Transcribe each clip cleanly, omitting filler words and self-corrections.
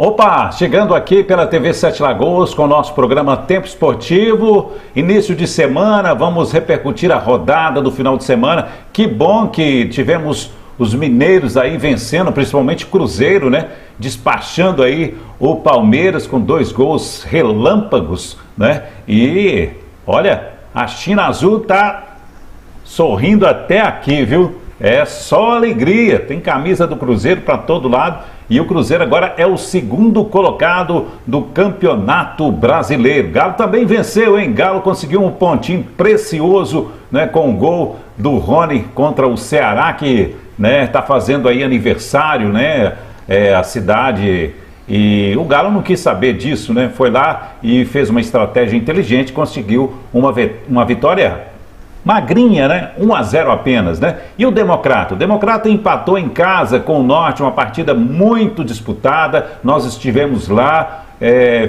Opa, chegando aqui pela TV Sete Lagoas com o nosso programa Tempo Esportivo. Início de semana, vamos repercutir a rodada do final de semana. Que bom que tivemos os mineiros aí vencendo, principalmente Cruzeiro, né? Despachando aí o Palmeiras com 2 gols relâmpagos, né? E olha, a China Azul tá sorrindo até aqui, viu? É só alegria, tem camisa do Cruzeiro para todo lado e o Cruzeiro agora é o 2º colocado do Campeonato Brasileiro. Galo também venceu, hein? Galo conseguiu um pontinho precioso, né, com o gol do Rony contra o Ceará, que, né, tá fazendo aí aniversário, né, a cidade, e o Galo não quis saber disso, né? Foi lá e fez uma estratégia inteligente, conseguiu uma vitória magrinha, né? 1-0 apenas, né? E o Democrata? O Democrata empatou em casa com o Norte, uma partida muito disputada. Nós estivemos lá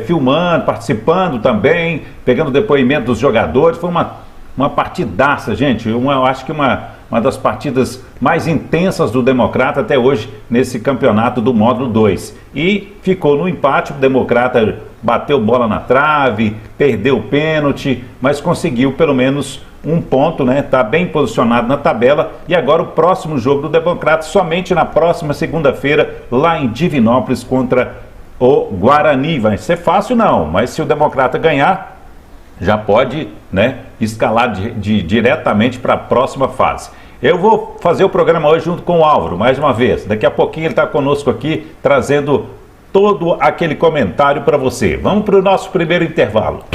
filmando, participando também, pegando depoimento dos jogadores. Foi uma partidaça, gente. Eu acho que uma das partidas mais intensas do Democrata até hoje nesse campeonato do módulo 2. E ficou no empate. O Democrata bateu bola na trave, perdeu o pênalti, mas conseguiu pelo menos um ponto, né? Está bem posicionado na tabela. E agora o próximo jogo do Democrata somente na próxima segunda-feira, lá em Divinópolis, contra o Guarani. Vai ser fácil não, mas se o Democrata ganhar, já pode, né, escalar diretamente para a próxima fase. Eu vou fazer o programa hoje junto com o Álvaro, mais uma vez. Daqui a pouquinho ele está conosco aqui, trazendo todo aquele comentário para você. Vamos para o nosso primeiro intervalo.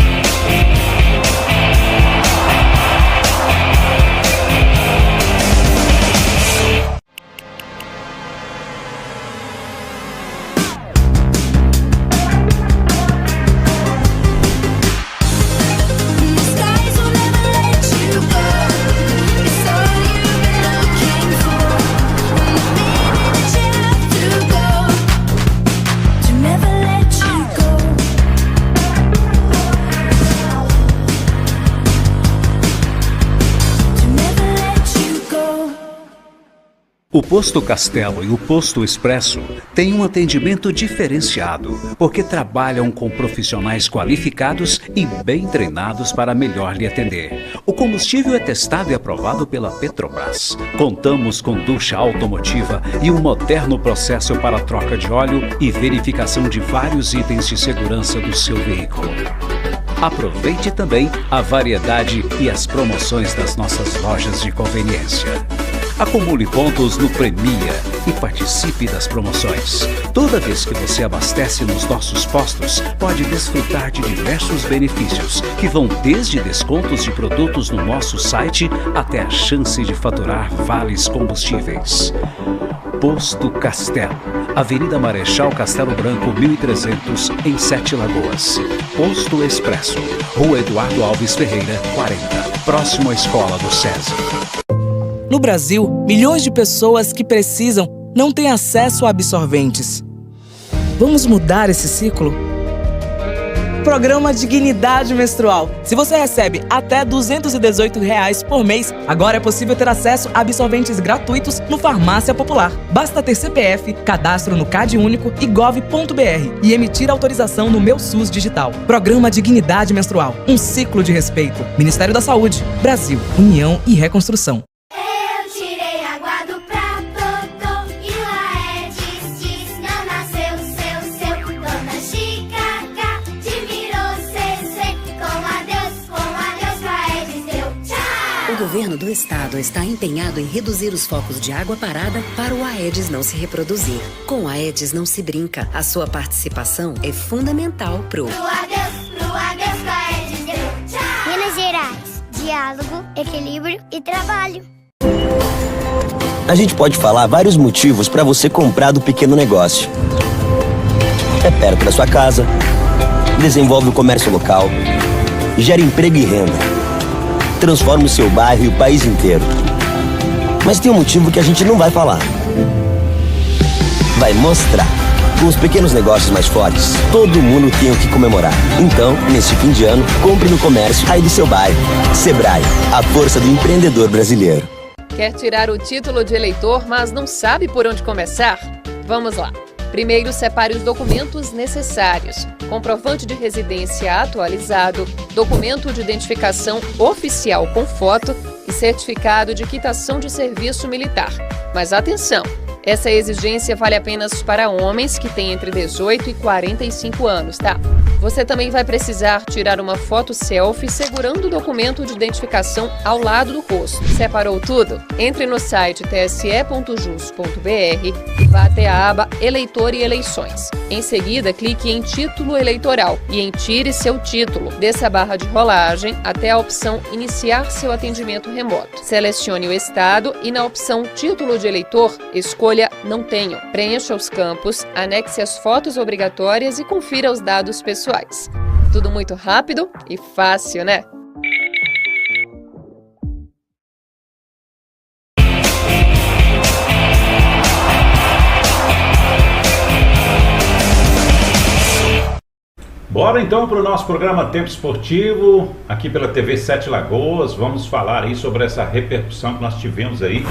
O Posto Castelo e o Posto Expresso têm um atendimento diferenciado, porque trabalham com profissionais qualificados e bem treinados para melhor lhe atender. O combustível é testado e aprovado pela Petrobras. Contamos com ducha automotiva e um moderno processo para troca de óleo e verificação de vários itens de segurança do seu veículo. Aproveite também a variedade e as promoções das nossas lojas de conveniência. Acumule pontos no Premia e participe das promoções. Toda vez que você abastece nos nossos postos, pode desfrutar de diversos benefícios, que vão desde descontos de produtos no nosso site até a chance de faturar vales combustíveis. Posto Castelo, Avenida Marechal Castelo Branco, 1300, em Sete Lagoas. Posto Expresso, Rua Eduardo Alves Ferreira, 40, próximo à Escola do SESI. No Brasil, milhões de pessoas que precisam não têm acesso a absorventes. Vamos mudar esse ciclo? Programa Dignidade Menstrual. Se você recebe até R$ 218 por mês, agora é possível ter acesso a absorventes gratuitos no Farmácia Popular. Basta ter CPF, cadastro no CadÚnico e gov.br e emitir autorização no Meu SUS Digital. Programa Dignidade Menstrual. Um ciclo de respeito. Ministério da Saúde. Brasil. União e Reconstrução. O governo do estado está empenhado em reduzir os focos de água parada para o Aedes não se reproduzir. Com o Aedes não se brinca. A sua participação é fundamental pro adeus com Aedes deu. Tchau! Minas Gerais. Diálogo, equilíbrio e trabalho. A gente pode falar vários motivos para você comprar do pequeno negócio. É perto da sua casa, desenvolve o comércio local, gera emprego e renda. Transforma o seu bairro e o país inteiro. Mas tem um motivo que a gente não vai falar. Vai mostrar. Com os pequenos negócios mais fortes, todo mundo tem o que comemorar. Então, neste fim de ano, compre no comércio aí do seu bairro. Sebrae, a força do empreendedor brasileiro. Quer tirar o título de eleitor, mas não sabe por onde começar? Vamos lá. Primeiro, separe os documentos necessários: comprovante de residência atualizado, documento de identificação oficial com foto e certificado de quitação de serviço militar. Mas atenção! Essa exigência vale apenas para homens que têm entre 18 e 45 anos, tá? Você também vai precisar tirar uma foto selfie segurando o documento de identificação ao lado do rosto. Separou tudo? Entre no site tse.jus.br e vá até a aba Eleitor e Eleições. Em seguida, clique em Título Eleitoral e em Tire seu título. Desça a barra de rolagem até a opção Iniciar seu atendimento remoto. Selecione o estado e na opção Título de Eleitor, escolha Não Tenho. Preencha os campos, anexe as fotos obrigatórias e confira os dados pessoais. Tudo muito rápido e fácil, né? Bora então para o nosso programa Tempo Esportivo, aqui pela TV Sete Lagoas. Vamos falar aí sobre essa repercussão que nós tivemos aí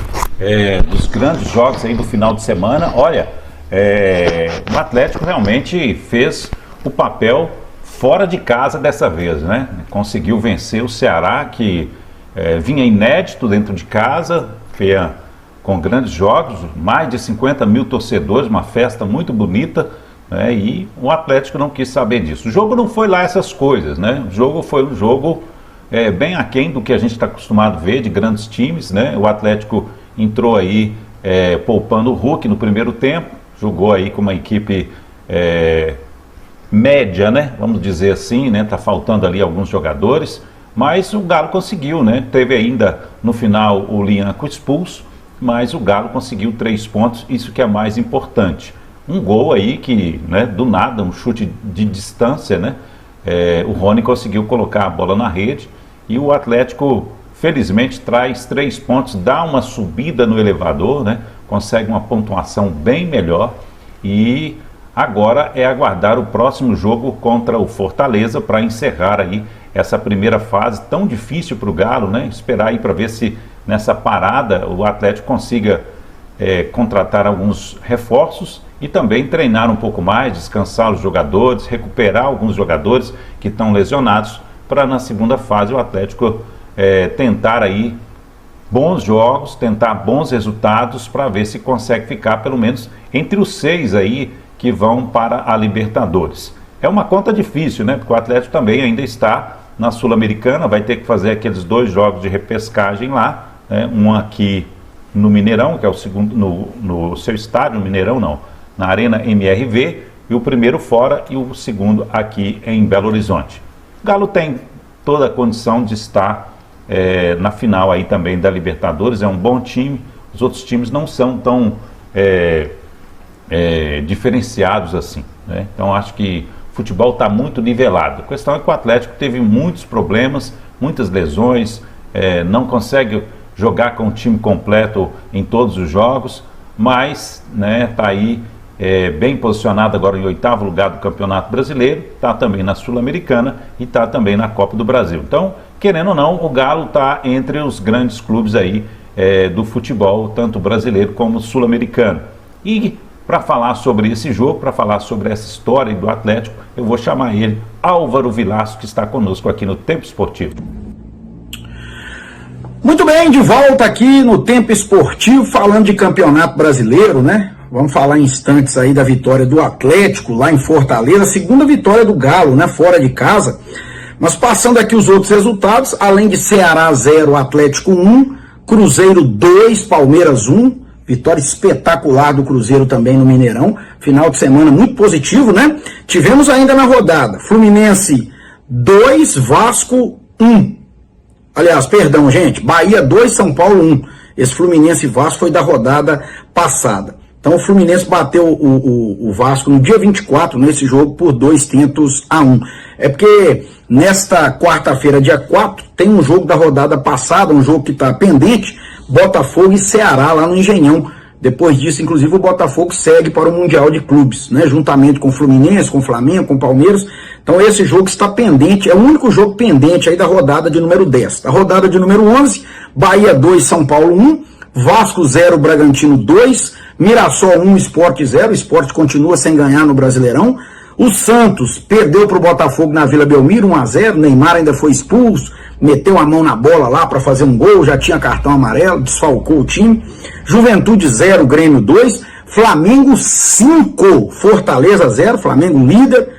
dos grandes jogos aí do final de semana. Olha, o Atlético realmente fez o papel fora de casa dessa vez, né? Conseguiu vencer o Ceará, que vinha inédito dentro de casa, com grandes jogos, mais de 50 mil torcedores, uma festa muito bonita. E o Atlético não quis saber disso. O jogo não foi lá essas coisas, né? O jogo foi um jogo bem aquém do que a gente está acostumado a ver de grandes times, né? O Atlético entrou aí poupando o Hulk no primeiro tempo, jogou aí com uma equipe média, né? Vamos dizer assim, né? Tá faltando ali alguns jogadores, mas o Galo conseguiu, né? Teve ainda no final o Lianco expulso, mas o Galo conseguiu 3 pontos, isso que é mais importante. Um gol aí que, né, do nada, um chute de distância, né? O Rony conseguiu colocar a bola na rede e o Atlético, felizmente, traz 3 pontos, dá uma subida no elevador, né? Consegue uma pontuação bem melhor e agora é aguardar o próximo jogo contra o Fortaleza para encerrar aí essa primeira fase tão difícil para o Galo, né? Esperar aí para ver se nessa parada o Atlético consiga contratar alguns reforços e também treinar um pouco mais, descansar os jogadores, recuperar alguns jogadores que estão lesionados, para na segunda fase o Atlético tentar aí bons jogos, tentar bons resultados para ver se consegue ficar pelo menos entre os 6 aí que vão para a Libertadores. É uma conta difícil, né? Porque o Atlético também ainda está na Sul-Americana, vai ter que fazer aqueles 2 jogos de repescagem lá, né? Um aqui no Mineirão, que é o segundo, no seu estádio, no Mineirão não, na Arena MRV, e o primeiro fora e o segundo aqui em Belo Horizonte. O Galo tem toda a condição de estar na final aí também da Libertadores, é um bom time, os outros times não são tão diferenciados assim, né? Então acho que o futebol está muito nivelado. A questão é que o Atlético teve muitos problemas, muitas lesões, não consegue jogar com o time completo em todos os jogos, mas está aí bem posicionado agora em 8º lugar do Campeonato Brasileiro, está também na Sul-Americana e está também na Copa do Brasil. Então, querendo ou não, o Galo está entre os grandes clubes aí do futebol, tanto brasileiro como sul-americano. E para falar sobre esse jogo, para falar sobre essa história do Atlético, eu vou chamar ele, Álvaro Vilaço, que está conosco aqui no Tempo Esportivo. Muito bem, de volta aqui no Tempo Esportivo, falando de Campeonato Brasileiro, né? Vamos falar em instantes aí da vitória do Atlético lá em Fortaleza, segunda vitória do Galo, né? Fora de casa. Mas passando aqui os outros resultados, além de Ceará 0, Atlético 1, Cruzeiro 2, Palmeiras 1, vitória espetacular do Cruzeiro também no Mineirão, final de semana muito positivo, né? Tivemos ainda na rodada, Fluminense 2, Vasco 1. Aliás, perdão, gente, Bahia 2, São Paulo 1. Esse Fluminense e Vasco foi da rodada passada. Então o Fluminense bateu o Vasco no dia 24, nesse jogo, por 2-1. É porque nesta quarta-feira, dia 4, tem um jogo da rodada passada, um jogo que está pendente, Botafogo e Ceará lá no Engenhão. Depois disso, inclusive, o Botafogo segue para o Mundial de Clubes, né? Juntamente com o Fluminense, com o Flamengo, com o Palmeiras. Então esse jogo está pendente, é o único jogo pendente aí da rodada de número 10. Da rodada de número 11, Bahia 2, São Paulo 1, Vasco 0, Bragantino 2, Mirassol 1, Sport 0, o Sport continua sem ganhar no Brasileirão. O Santos perdeu para o Botafogo na Vila Belmiro, 1-0, Neymar ainda foi expulso, meteu a mão na bola lá para fazer um gol, já tinha cartão amarelo, desfalcou o time. Juventude 0, Grêmio 2, Flamengo 5, Fortaleza 0, Flamengo líder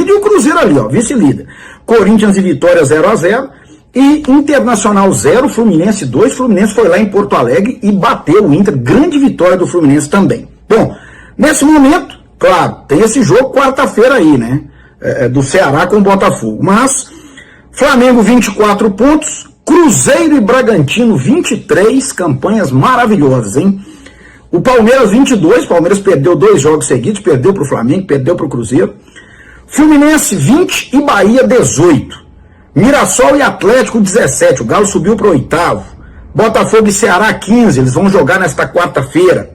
e o Cruzeiro ali, ó, vice-líder. Corinthians e Vitória 0-0 e Internacional 0, Fluminense 2, Fluminense foi lá em Porto Alegre e bateu o Inter, grande vitória do Fluminense também. Bom, nesse momento, claro, tem esse jogo quarta-feira aí, né, do Ceará com o Botafogo, mas Flamengo 24 pontos, Cruzeiro e Bragantino 23, campanhas maravilhosas, hein? O Palmeiras 22, Palmeiras perdeu 2 jogos seguidos, perdeu para o Flamengo, perdeu para o Cruzeiro. Fluminense 20 e Bahia 18. Mirassol e Atlético 17, o Galo subiu para o 8º. Botafogo e Ceará 15, eles vão jogar nesta quarta-feira.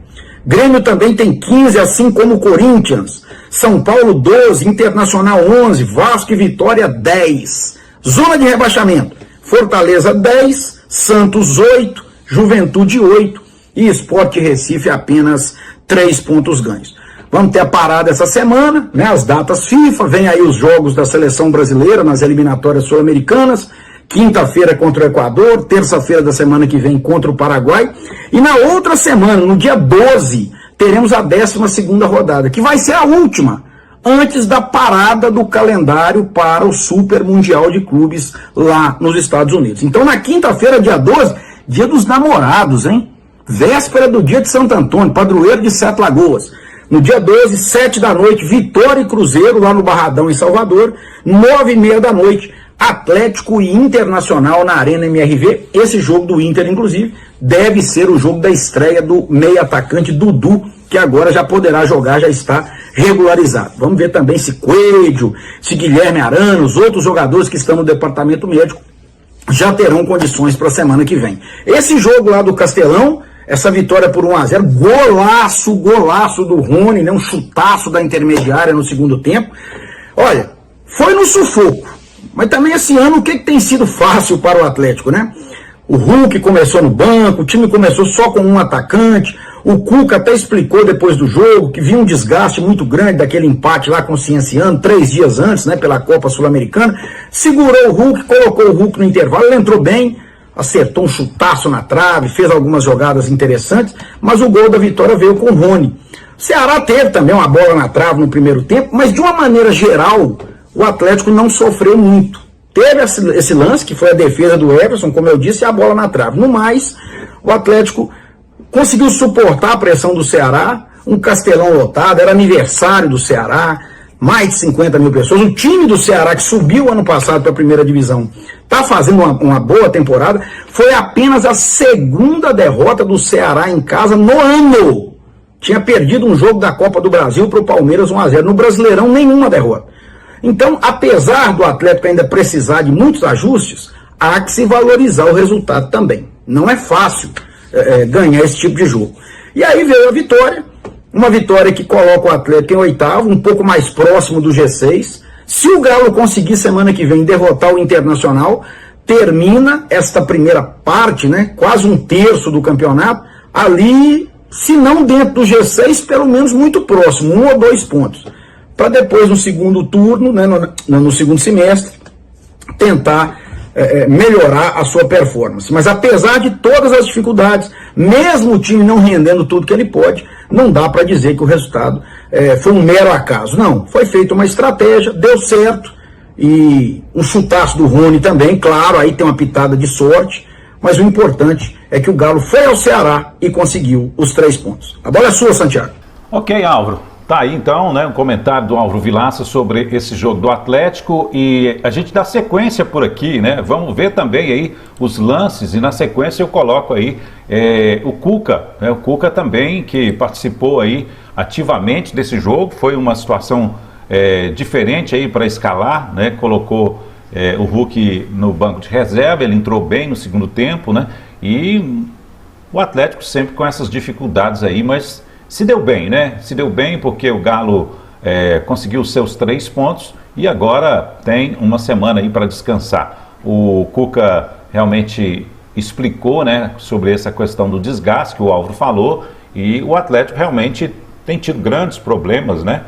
Grêmio também tem 15, assim como o Corinthians. São Paulo 12, Internacional 11, Vasco e Vitória 10. Zona de rebaixamento, Fortaleza 10, Santos 8, Juventude 8 e Sport Recife apenas 3 pontos ganhos. Vamos ter a parada essa semana, né, as datas FIFA, vem aí os jogos da seleção brasileira nas eliminatórias sul-americanas, quinta-feira contra o Equador, terça-feira da semana que vem contra o Paraguai, e na outra semana, no dia 12, teremos a 12ª rodada, que vai ser a última, antes da parada do calendário para o Super Mundial de Clubes lá nos Estados Unidos. Então na quinta-feira, dia 12, dia dos namorados, hein? Véspera do dia de Santo Antônio, padroeiro de Sete Lagoas. No dia 12, 7 da noite, Vitória e Cruzeiro, lá no Barradão, em Salvador. 9h30 da noite, Atlético e Internacional na Arena MRV. Esse jogo do Inter, inclusive, deve ser o jogo da estreia do meio atacante Dudu, que agora já poderá jogar, já está regularizado. Vamos ver também se Coelho, se Guilherme Arana, os outros jogadores que estão no departamento médico, já terão condições para a semana que vem. Esse jogo lá do Castelão, essa vitória por 1-0, golaço do Rony, né, um chutaço da intermediária no segundo tempo. Olha, foi no sufoco, mas também esse ano o que tem sido fácil para o Atlético, né? O Hulk começou no banco, o time começou só com um atacante, o Cuca até explicou depois do jogo que viu um desgaste muito grande daquele empate lá com o Cienciano, 3 dias antes, né, pela Copa Sul-Americana, segurou o Hulk, colocou o Hulk no intervalo, ele entrou bem, acertou um chutaço na trave, fez algumas jogadas interessantes, mas o gol da vitória veio com o Rony. O Ceará teve também uma bola na trave no primeiro tempo, mas de uma maneira geral, o Atlético não sofreu muito. Teve esse lance, que foi a defesa do Everson, como eu disse, e a bola na trave. No mais, o Atlético conseguiu suportar a pressão do Ceará, um Castelão lotado, era aniversário do Ceará, mais de 50 mil pessoas. O time do Ceará, que subiu ano passado para a primeira divisão, está fazendo uma boa temporada. Foi apenas a 2ª derrota do Ceará em casa no ano. Tinha perdido um jogo da Copa do Brasil para o Palmeiras 1-0. No Brasileirão, nenhuma derrota. Então, apesar do Atlético ainda precisar de muitos ajustes, há que se valorizar o resultado também. Não é fácil ganhar esse tipo de jogo. E aí veio a vitória, uma vitória que coloca o Atlético em 8º, um pouco mais próximo do G6. Se o Galo conseguir semana que vem derrotar o Internacional, termina esta primeira parte, né, quase 1/3 do campeonato, ali, se não dentro do G6, pelo menos muito próximo, 1 ou 2 pontos. Para depois, no segundo turno, né, no segundo semestre, tentar melhorar a sua performance. Mas apesar de todas as dificuldades, mesmo o time não rendendo tudo que ele pode, não dá para dizer que o resultado foi um mero acaso. Não, foi feita uma estratégia, deu certo, e um chutaço do Rony também, claro, aí tem uma pitada de sorte, mas o importante é que o Galo foi ao Ceará e conseguiu os 3 pontos. A bola é sua, Santiago. Ok, Álvaro. Tá aí então, né, um comentário do Álvaro Vilaça sobre esse jogo do Atlético, e a gente dá sequência por aqui, né? Vamos ver também aí os lances, e na sequência eu coloco aí o Cuca, né? O Cuca também, que participou aí ativamente desse jogo. Foi uma situação diferente aí para escalar, né? Colocou o Hulk no banco de reserva, ele entrou bem no segundo tempo, né? E o Atlético sempre com essas dificuldades aí, mas se deu bem, né? Se deu bem porque o Galo conseguiu os seus 3 pontos e agora tem uma semana aí para descansar. O Cuca realmente explicou, né, sobre essa questão do desgaste que o Álvaro falou, E o Atlético realmente tem tido grandes problemas, né?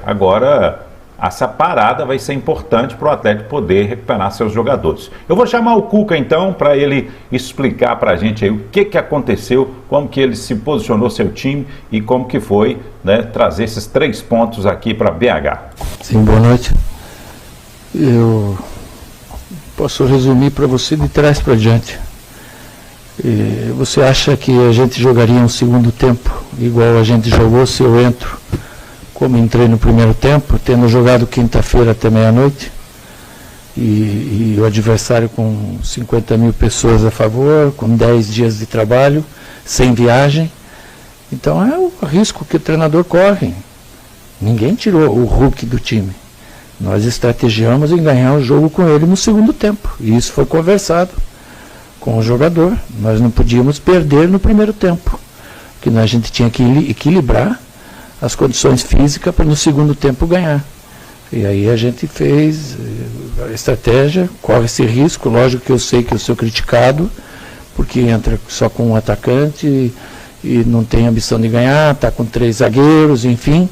Agora, essa parada vai ser importante para o Atlético poder recuperar seus jogadores. Eu vou chamar o Cuca, então, para ele explicar para a gente aí o que aconteceu, como que ele se posicionou, seu time, e como que foi, né, trazer esses 3 pontos aqui para BH. Sim, boa noite. Eu posso resumir para você de trás para diante. Você acha que a gente jogaria um segundo tempo igual a gente jogou se eu entro como entrei no primeiro tempo, tendo jogado quinta-feira até meia-noite, e o adversário com 50 mil pessoas a favor, com 10 dias de trabalho, sem viagem? Então é o risco que o treinador corre. Ninguém tirou o Hulk do time. Nós estrategiamos em ganhar o jogo com ele no segundo tempo, e isso foi conversado com o jogador. Nós não podíamos perder no primeiro tempo, porque a gente tinha que equilibrar as condições físicas para no segundo tempo ganhar. E aí a gente fez a estratégia, corre esse risco. Lógico que eu sei que eu sou criticado, porque entra só com um atacante e não tem ambição de ganhar, está com 3 zagueiros, enfim,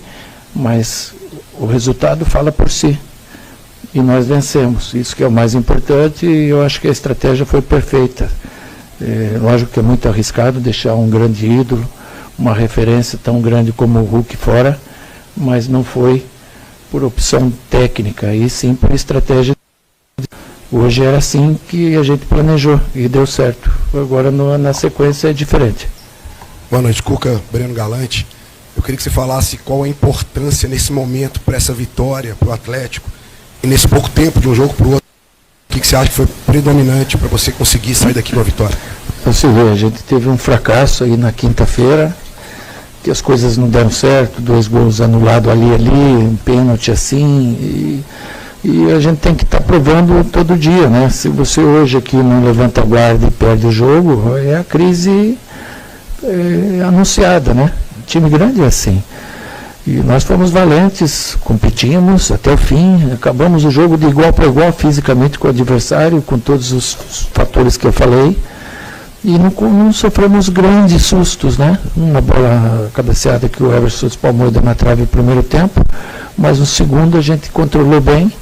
mas o resultado fala por si. E nós vencemos, isso que é o mais importante, e eu acho que a estratégia foi perfeita. Lógico que é muito arriscado deixar um grande ídolo, uma referência tão grande como o Hulk fora, mas não foi por opção técnica, e sim por estratégia. Hoje era assim que a gente planejou e deu certo. Agora na sequência é diferente. Boa noite, Cuca. Breno Galante. Eu queria que você falasse qual a importância nesse momento para essa vitória, para o Atlético, e nesse pouco tempo de um jogo para o outro. O que você acha que foi predominante para você conseguir sair daqui com a vitória? Você vê, a gente teve um fracasso aí na quinta-feira, que as coisas não deram certo, 2 gols anulados ali, um pênalti assim, e a gente tem que estar provando todo dia, né? Se você hoje aqui não levanta a guarda e perde o jogo, é a crise anunciada, né? O time grande é assim. E nós fomos valentes, competimos até o fim, acabamos o jogo de igual para igual fisicamente com o adversário, com todos os fatores que eu falei. E não sofremos grandes sustos, né? Uma bola cabeceada que o Everson espalmou na trave no primeiro tempo, mas no segundo a gente controlou bem.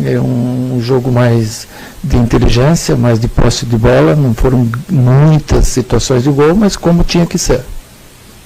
É um jogo mais de inteligência, mais de posse de bola, não foram muitas situações de gol, mas como tinha que ser.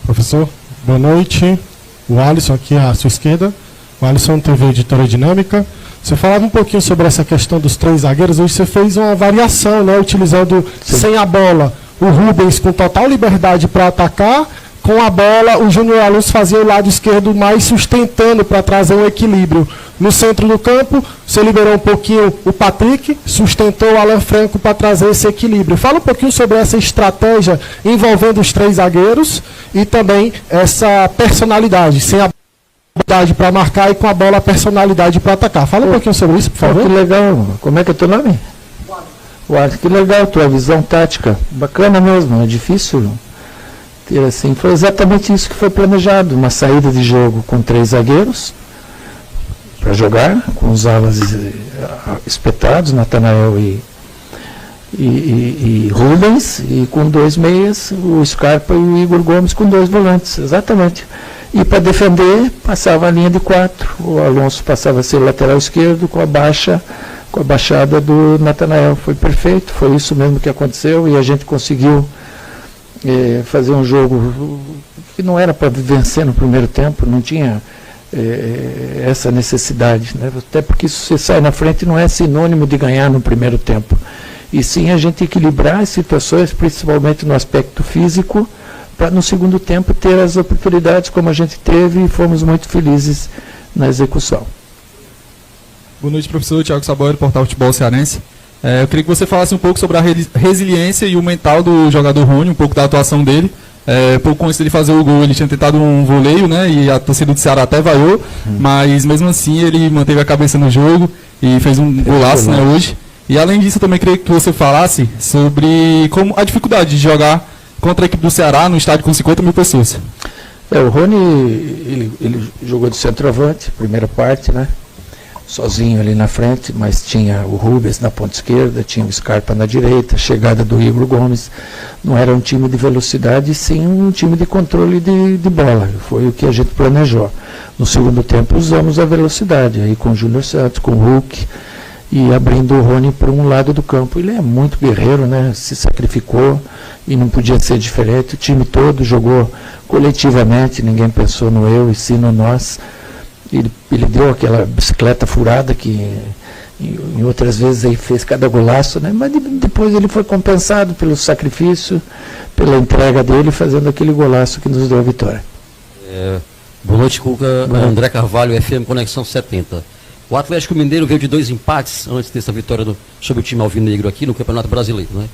Professor, boa noite. O Alisson aqui à sua esquerda. O Alisson teve Editora Dinâmica. Você falava um pouquinho sobre essa questão dos 3 zagueiros. Hoje você fez uma variação, né, utilizando sem a bola o Rubens com total liberdade para atacar, com a bola o Júnior Alonso fazia o lado esquerdo mais sustentando para trazer um equilíbrio. No centro do campo, você liberou um pouquinho o Patrick, sustentou o Alan Franco para trazer esse equilíbrio. Fala um pouquinho sobre essa estratégia envolvendo os 3 zagueiros e também essa personalidade, sem a habilidade para marcar e com a bola a personalidade para atacar. Fala um pouquinho sobre isso, por favor. Que legal. Como é que é teu nome? Wallace. Que legal tua visão tática. Bacana mesmo, é difícil ter assim. Foi exatamente isso que foi planejado, uma saída de jogo com 3 zagueiros para jogar, com os alas espetados, Natanael e Rubens, e com 2 meias, o Scarpa e o Igor Gomes com 2 volantes, exatamente. E para defender, passava a linha de 4, o Alonso passava a ser lateral esquerdo com a baixada do Natanael. Foi perfeito, foi isso mesmo que aconteceu, e a gente conseguiu fazer um jogo que não era para vencer no primeiro tempo, não tinha essa necessidade, né? Até porque se você sai na frente não é sinônimo de ganhar no primeiro tempo, e sim a gente equilibrar as situações, principalmente no aspecto físico, para no segundo tempo ter as oportunidades como a gente teve, e fomos muito felizes na execução. Boa noite, professor. Thiago Saboia, do Portal Futebol Cearense. Eu queria que você falasse um pouco sobre a resiliência e o mental do jogador Rony, um pouco da atuação dele. Pouco antes dele fazer o gol, ele tinha tentado um voleio, né? E a torcida do Ceará até vaiou, mas mesmo assim ele manteve a cabeça no jogo e fez um golaço, né, hoje. E além disso, eu também queria que você falasse sobre como a dificuldade de jogar contra a equipe do Ceará no estádio com 50 mil pessoas. O Rony, ele jogou de centroavante, primeira parte, né? sozinho ali na frente, mas tinha o Rubens na ponta esquerda, tinha o Scarpa na direita, chegada do Igor Gomes. Não era um time de velocidade, sim um time de controle de bola. Foi o que a gente planejou. No segundo tempo usamos a velocidade, aí com o Júnior Santos, com o Hulk, e abrindo o Rony para um lado do campo. Ele é muito guerreiro, né? Se sacrificou e não podia ser diferente. O time todo jogou coletivamente, ninguém pensou no eu e sim no nós. Ele deu aquela bicicleta furada que em outras vezes aí fez cada golaço, né? Mas depois ele foi compensado pelo sacrifício, pela entrega dele, fazendo aquele golaço que nos deu a vitória. Boa noite, Cuca. André Carvalho, FM Conexão 70. O Atlético Mineiro veio de 2 empates antes dessa vitória sobre o time alvinegro aqui no Campeonato Brasileiro, né?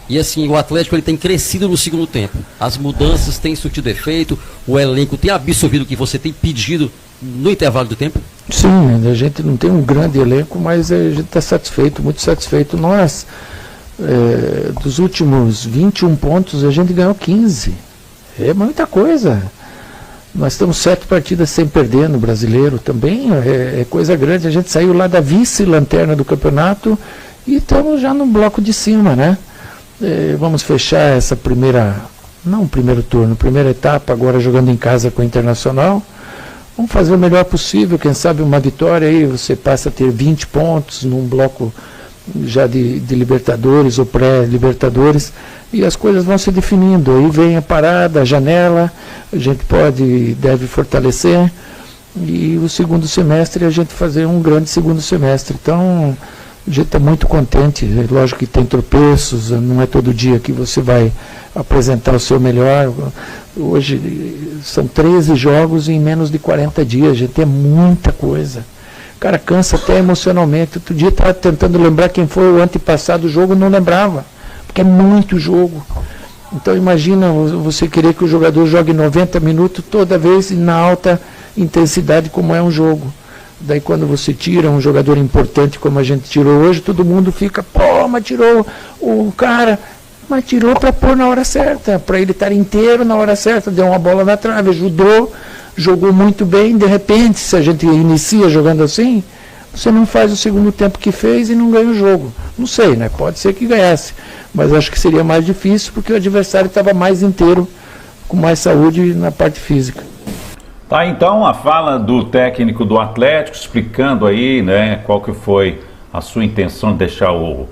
E assim, o Atlético ele tem crescido no segundo tempo. As mudanças têm surtido efeito, o elenco tem absorvido o que você tem pedido no intervalo do tempo? Sim, a gente não tem um grande elenco, mas a gente está satisfeito, muito satisfeito. Nós, dos últimos 21 pontos, a gente ganhou 15. É muita coisa. Nós estamos 7 partidas sem perder no Brasileiro também, é coisa grande. A gente saiu lá da vice-lanterna do campeonato e estamos já no bloco de cima, né? Vamos fechar essa primeira etapa, agora jogando em casa com o Internacional. Vamos fazer o melhor possível, quem sabe uma vitória aí, você passa a ter 20 pontos num bloco já de Libertadores ou pré-Libertadores, e as coisas vão se definindo. Aí vem a parada, a janela, a gente deve fortalecer, e o segundo semestre a gente fazer um grande segundo semestre. Então, a gente está muito contente. É lógico que tem tropeços, não é todo dia que você vai apresentar o seu melhor. Hoje são 13 jogos em menos de 40 dias, a gente, é muita coisa. O cara cansa até emocionalmente. Outro dia estava tentando lembrar quem foi o antepassado jogo, não lembrava, porque é muito jogo. Então imagina você querer que o jogador jogue 90 minutos toda vez na alta intensidade como é um jogo. Daí quando você tira um jogador importante como a gente tirou hoje, todo mundo fica, pô, mas tirou o cara, mas tirou para pôr na hora certa, para ele estar inteiro na hora certa, deu uma bola na trave, ajudou, jogou muito bem. De repente, se a gente inicia jogando assim, você não faz o segundo tempo que fez e não ganha o jogo. Não sei, né? Pode ser que ganhasse, mas acho que seria mais difícil porque o adversário estava mais inteiro, com mais saúde na parte física. Tá, então a fala do técnico do Atlético, explicando aí, né, qual que foi a sua intenção de deixar o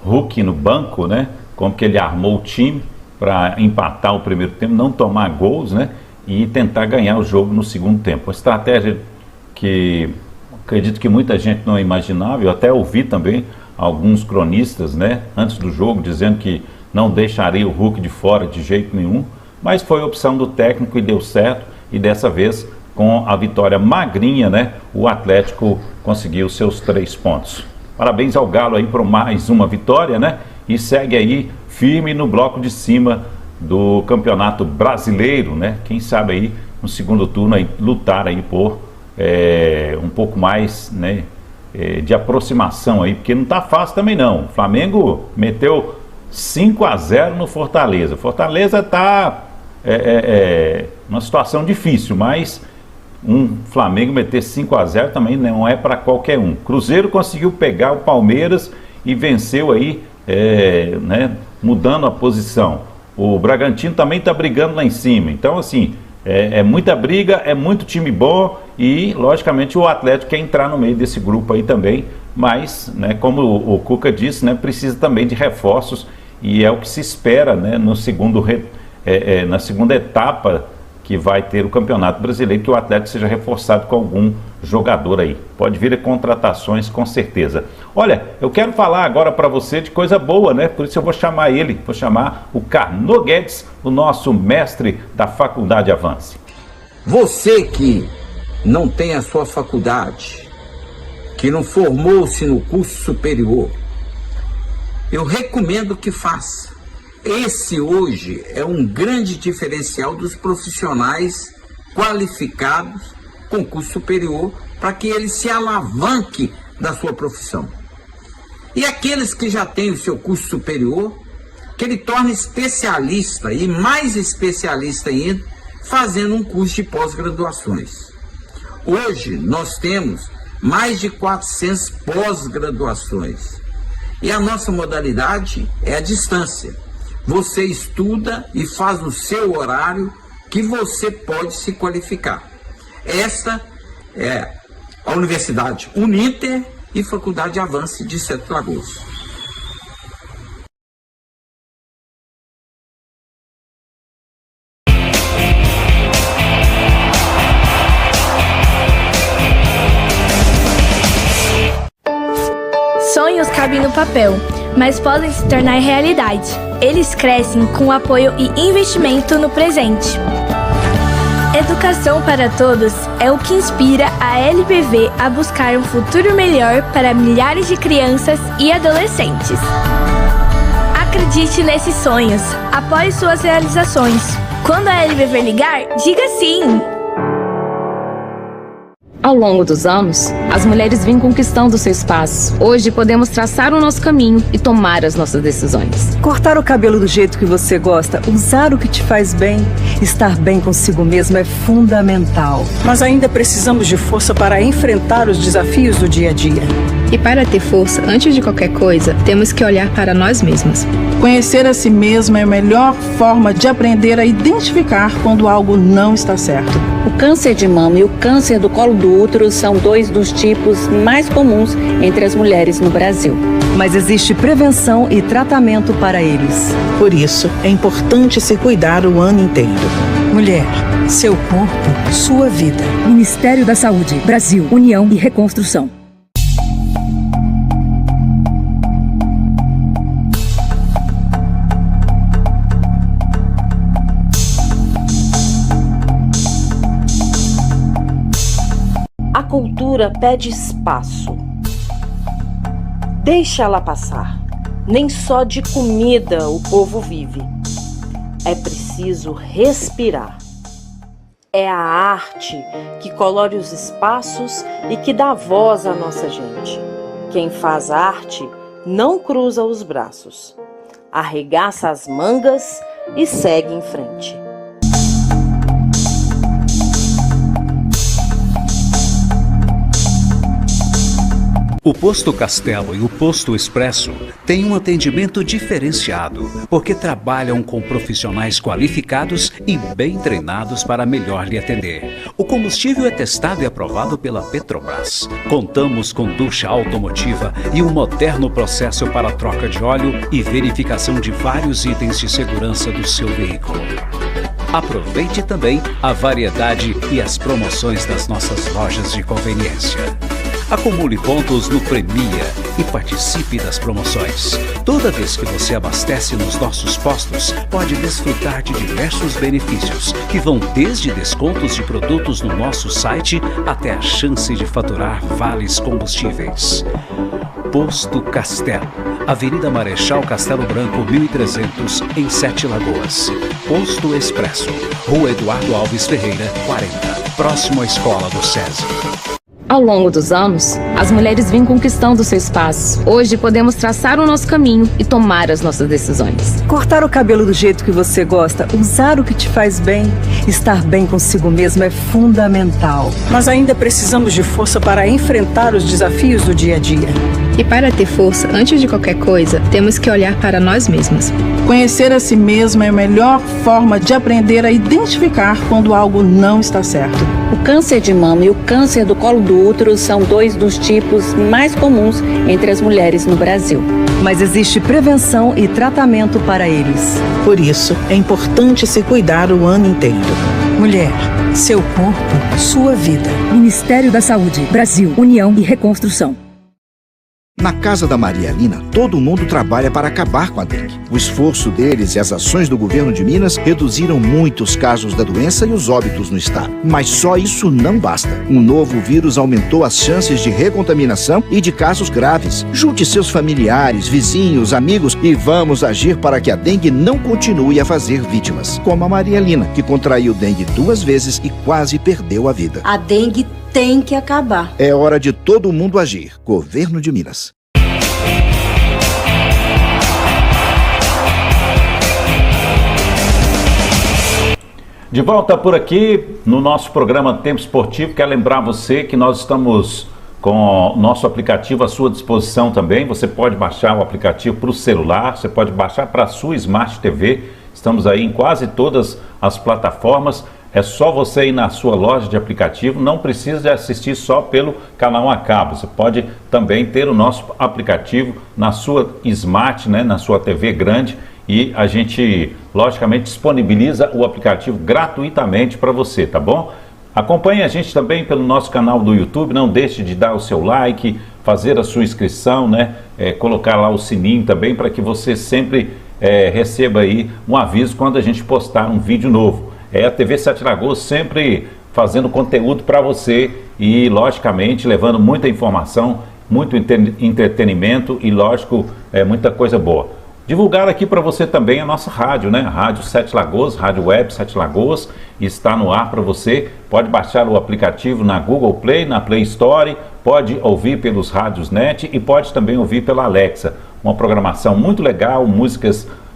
Hulk no banco, né, como que ele armou o time para empatar o primeiro tempo, não tomar gols, né, e tentar ganhar o jogo no segundo tempo. Uma estratégia que acredito que muita gente não imaginava. Eu até ouvi também alguns cronistas, né, antes do jogo, dizendo que não deixaria o Hulk de fora de jeito nenhum, mas foi a opção do técnico e deu certo, e dessa vez, com a vitória magrinha, né, o Atlético conseguiu seus 3 pontos. Parabéns ao Galo aí por mais uma vitória, né, e segue aí firme no bloco de cima do Campeonato Brasileiro, né, quem sabe aí no segundo turno aí, lutar aí por um pouco mais, né, de aproximação aí, porque não tá fácil também não. O Flamengo meteu 5-0 no Fortaleza. Fortaleza está numa situação difícil, mas um Flamengo meter 5-0 também não é para qualquer um. Cruzeiro conseguiu pegar o Palmeiras e venceu aí, né, mudando a posição. O Bragantino também está brigando lá em cima. Então, assim, é muita briga, é muito time bom e, logicamente, o Atlético quer entrar no meio desse grupo aí também. Mas, né, como o Cuca disse, né, precisa também de reforços, e é o que se espera, né, no na segunda etapa que vai ter o Campeonato Brasileiro, que o Atlético seja reforçado com algum jogador aí. Pode vir a contratações com certeza. Olha, eu quero falar agora para você de coisa boa, né? Por isso eu vou chamar o Carnot Guedes, o nosso mestre da Faculdade Avance. Você que não tem a sua faculdade, que não formou-se no curso superior, eu recomendo que faça. Esse hoje é um grande diferencial dos profissionais qualificados com curso superior, para que ele se alavanque da sua profissão. E aqueles que já têm o seu curso superior, que ele torne especialista e mais especialista ainda, fazendo um curso de pós-graduações. Hoje nós temos mais de 400 pós-graduações. E a nossa modalidade é a distância. Você estuda e faz o seu horário que você pode se qualificar. Esta é a Universidade Uninter e Faculdade Avance de Sete Lagoas. Sonhos cabem no papel, mas podem se tornar realidade. Eles crescem com apoio e investimento no presente. Educação para todos é o que inspira a LBV a buscar um futuro melhor para milhares de crianças e adolescentes. Acredite nesses sonhos, apoie suas realizações. Quando a LBV ligar, diga sim! Ao longo dos anos, as mulheres vêm conquistando seu espaço. Hoje podemos traçar o nosso caminho e tomar as nossas decisões. Cortar o cabelo do jeito que você gosta, usar o que te faz bem, estar bem consigo mesmo é fundamental. Mas ainda precisamos de força para enfrentar os desafios do dia a dia. E para ter força, antes de qualquer coisa, temos que olhar para nós mesmas. Conhecer a si mesma é a melhor forma de aprender a identificar quando algo não está certo. O câncer de mama e o câncer do colo do útero são dois dos tipos mais comuns entre as mulheres no Brasil. Mas existe prevenção e tratamento para eles. Por isso, é importante se cuidar o ano inteiro. Mulher, seu corpo, sua vida. Ministério da Saúde, Brasil, União e Reconstrução. A cultura pede espaço. Deixa ela passar. Nem só de comida o povo vive. É preciso respirar. É a arte que colore os espaços e que dá voz à nossa gente. Quem faz arte não cruza os braços. Arregaça as mangas e segue em frente. O Posto Castelo e o Posto Expresso têm um atendimento diferenciado, porque trabalham com profissionais qualificados e bem treinados para melhor lhe atender. O combustível é testado e aprovado pela Petrobras. Contamos com ducha automotiva e um moderno processo para troca de óleo e verificação de vários itens de segurança do seu veículo. Aproveite também a variedade e as promoções das nossas lojas de conveniência. Acumule pontos no Premia e participe das promoções. Toda vez que você abastece nos nossos postos, pode desfrutar de diversos benefícios, que vão desde descontos de produtos no nosso site até a chance de faturar vales combustíveis. Posto Castelo, Avenida Marechal Castelo Branco, 1300, em Sete Lagoas. Posto Expresso, Rua Eduardo Alves Ferreira, 40, próximo à Escola do SESI. Ao longo dos anos, as mulheres vêm conquistando seu espaço. Hoje podemos traçar o nosso caminho e tomar as nossas decisões. Cortar o cabelo do jeito que você gosta, usar o que te faz bem, estar bem consigo mesmo é fundamental. Mas ainda precisamos de força para enfrentar os desafios do dia a dia. E para ter força, antes de qualquer coisa, temos que olhar para nós mesmas. Conhecer a si mesma é a melhor forma de aprender a identificar quando algo não está certo. O câncer de mama e o câncer do colo do útero são dois dos tipos mais comuns entre as mulheres no Brasil. Mas existe prevenção e tratamento para eles. Por isso, é importante se cuidar o ano inteiro. Mulher, seu corpo, sua vida. Ministério da Saúde, Brasil, União e Reconstrução. Na Casa da Maria Lina, todo mundo trabalha para acabar com a dengue. O esforço deles e as ações do governo de Minas reduziram muito os casos da doença e os óbitos no estado. Mas só isso não basta. Um novo vírus aumentou as chances de recontaminação e de casos graves. Junte seus familiares, vizinhos, amigos e vamos agir para que a dengue não continue a fazer vítimas. Como a Maria Lina, que contraiu dengue 2 vezes e quase perdeu a vida. A dengue tem que acabar. É hora de todo mundo agir. Governo de Minas. De volta por aqui no nosso programa Tempo Esportivo. Quero lembrar você que nós estamos com nosso aplicativo à sua disposição também. Você pode baixar o aplicativo para o celular, você pode baixar para a sua Smart TV. Estamos aí em quase todas as plataformas. É só você ir na sua loja de aplicativo, não precisa de assistir só pelo canal a cabo. Você pode também ter o nosso aplicativo na sua Smart, né, na sua TV grande, e a gente, logicamente, disponibiliza o aplicativo gratuitamente para você, tá bom? Acompanhe a gente também pelo nosso canal do YouTube, não deixe de dar o seu like, fazer a sua inscrição, né, colocar lá o sininho também para que você sempre receba aí um aviso quando a gente postar um vídeo novo. É a TV Sete Lagoas sempre fazendo conteúdo para você e, logicamente, levando muita informação, muito entretenimento e, lógico, muita coisa boa. Divulgar aqui para você também a nossa rádio, né? A Rádio Sete Lagoas, Rádio Web Sete Lagoas, está no ar para você. Pode baixar o aplicativo na Google Play, na Play Store, pode ouvir pelos rádios net e pode também ouvir pela Alexa. Uma programação muito legal,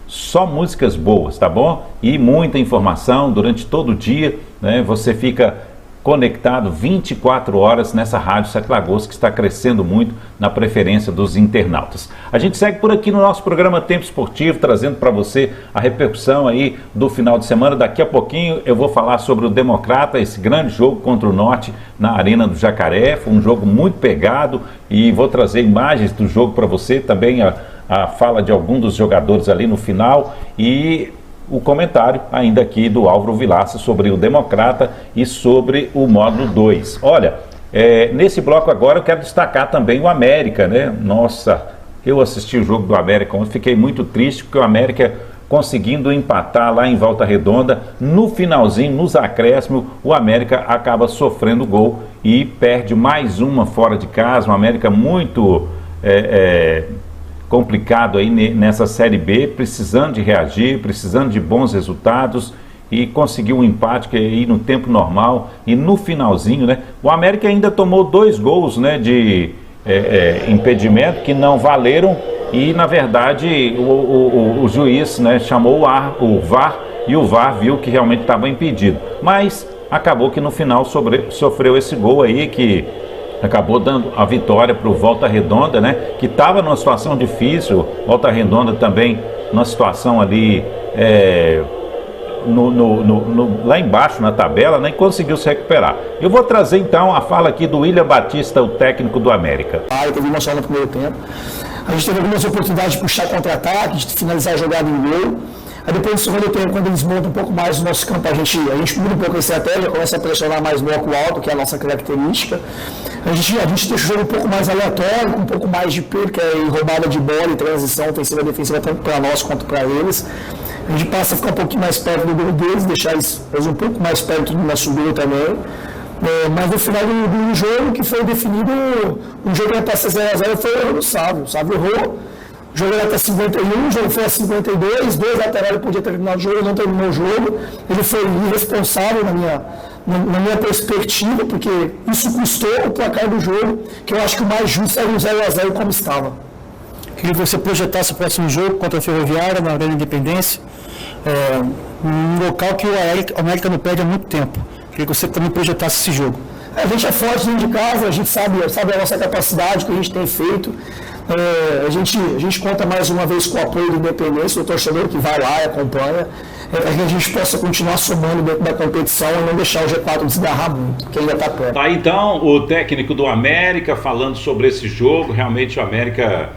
só músicas boas, tá bom? E muita informação durante todo o dia, né? Você fica conectado 24 horas nessa Rádio Sete Lagoas, que está crescendo muito na preferência dos internautas. A gente segue por aqui no nosso programa Tempo Esportivo, trazendo para você a repercussão aí do final de semana. Daqui a pouquinho eu vou falar sobre o Democrata, esse grande jogo contra o Norte na Arena do Jacaré. Foi um jogo muito pegado e vou trazer imagens do jogo para você, também a fala de algum dos jogadores ali no final e o comentário ainda aqui do Álvaro Vilaça sobre o Democrata e sobre o módulo 2. Olha, nesse bloco agora eu quero destacar também o América, né? Nossa, eu assisti o jogo do América ontem, fiquei muito triste porque o América conseguindo empatar lá em Volta Redonda, no finalzinho, nos acréscimos, o América acaba sofrendo gol e perde mais uma fora de casa. O América muito complicado aí nessa Série B, precisando de reagir, precisando de bons resultados e conseguiu um empate que aí no tempo normal e no finalzinho, né? O América ainda tomou 2 gols, né, de impedimento que não valeram e na verdade o juiz, né, chamou o VAR e o VAR viu que realmente estava impedido, mas acabou que no final sofreu esse gol aí que acabou dando a vitória para o Volta Redonda, né? Que estava numa situação difícil. Volta Redonda também numa situação ali lá embaixo na tabela, né? E conseguiu se recuperar. Eu vou trazer então a fala aqui do William Batista, o técnico do América. Teve emoção no primeiro tempo. A gente teve algumas oportunidades de puxar contra-ataque, de finalizar a jogada em gol. Aí depois do segundo tempo, quando eles montam um pouco mais o nosso campo, a gente muda um pouco a estratégia, começa a pressionar mais bloco alto, que é a nossa característica. A gente deixa o jogo um pouco mais aleatório, com um pouco mais de perca e roubada de bola e transição ofensiva e defensiva, tanto para nós quanto para eles. A gente passa a ficar um pouquinho mais perto do gol deles, deixar eles um pouco mais perto na subida também. Mas no final do jogo, que foi definido, o jogo era para ser 0x0, foi o erro do Sávio. O Sávio errou. O jogo era até 51, o jogo foi a 52, 2 laterais ele podia ter terminado o jogo, ele não terminou o jogo. Ele foi irresponsável na minha perspectiva, porque isso custou o placar do jogo, que eu acho que o mais justo era um 0x0 como estava. Queria que você projetasse o próximo jogo contra a Ferroviária, na Arena Independência, um local que o América não perde há muito tempo. Queria que você também projetasse esse jogo. A gente é forte dentro de casa, a gente sabe a nossa capacidade, o que a gente tem feito. A gente conta mais uma vez com o apoio do Independência, do torcedor que vai lá e acompanha, para que a gente possa continuar somando dentro da competição e não deixar o G4 desgarrar muito, que ainda está perto. Tá, então, o técnico do América falando sobre esse jogo. Realmente o América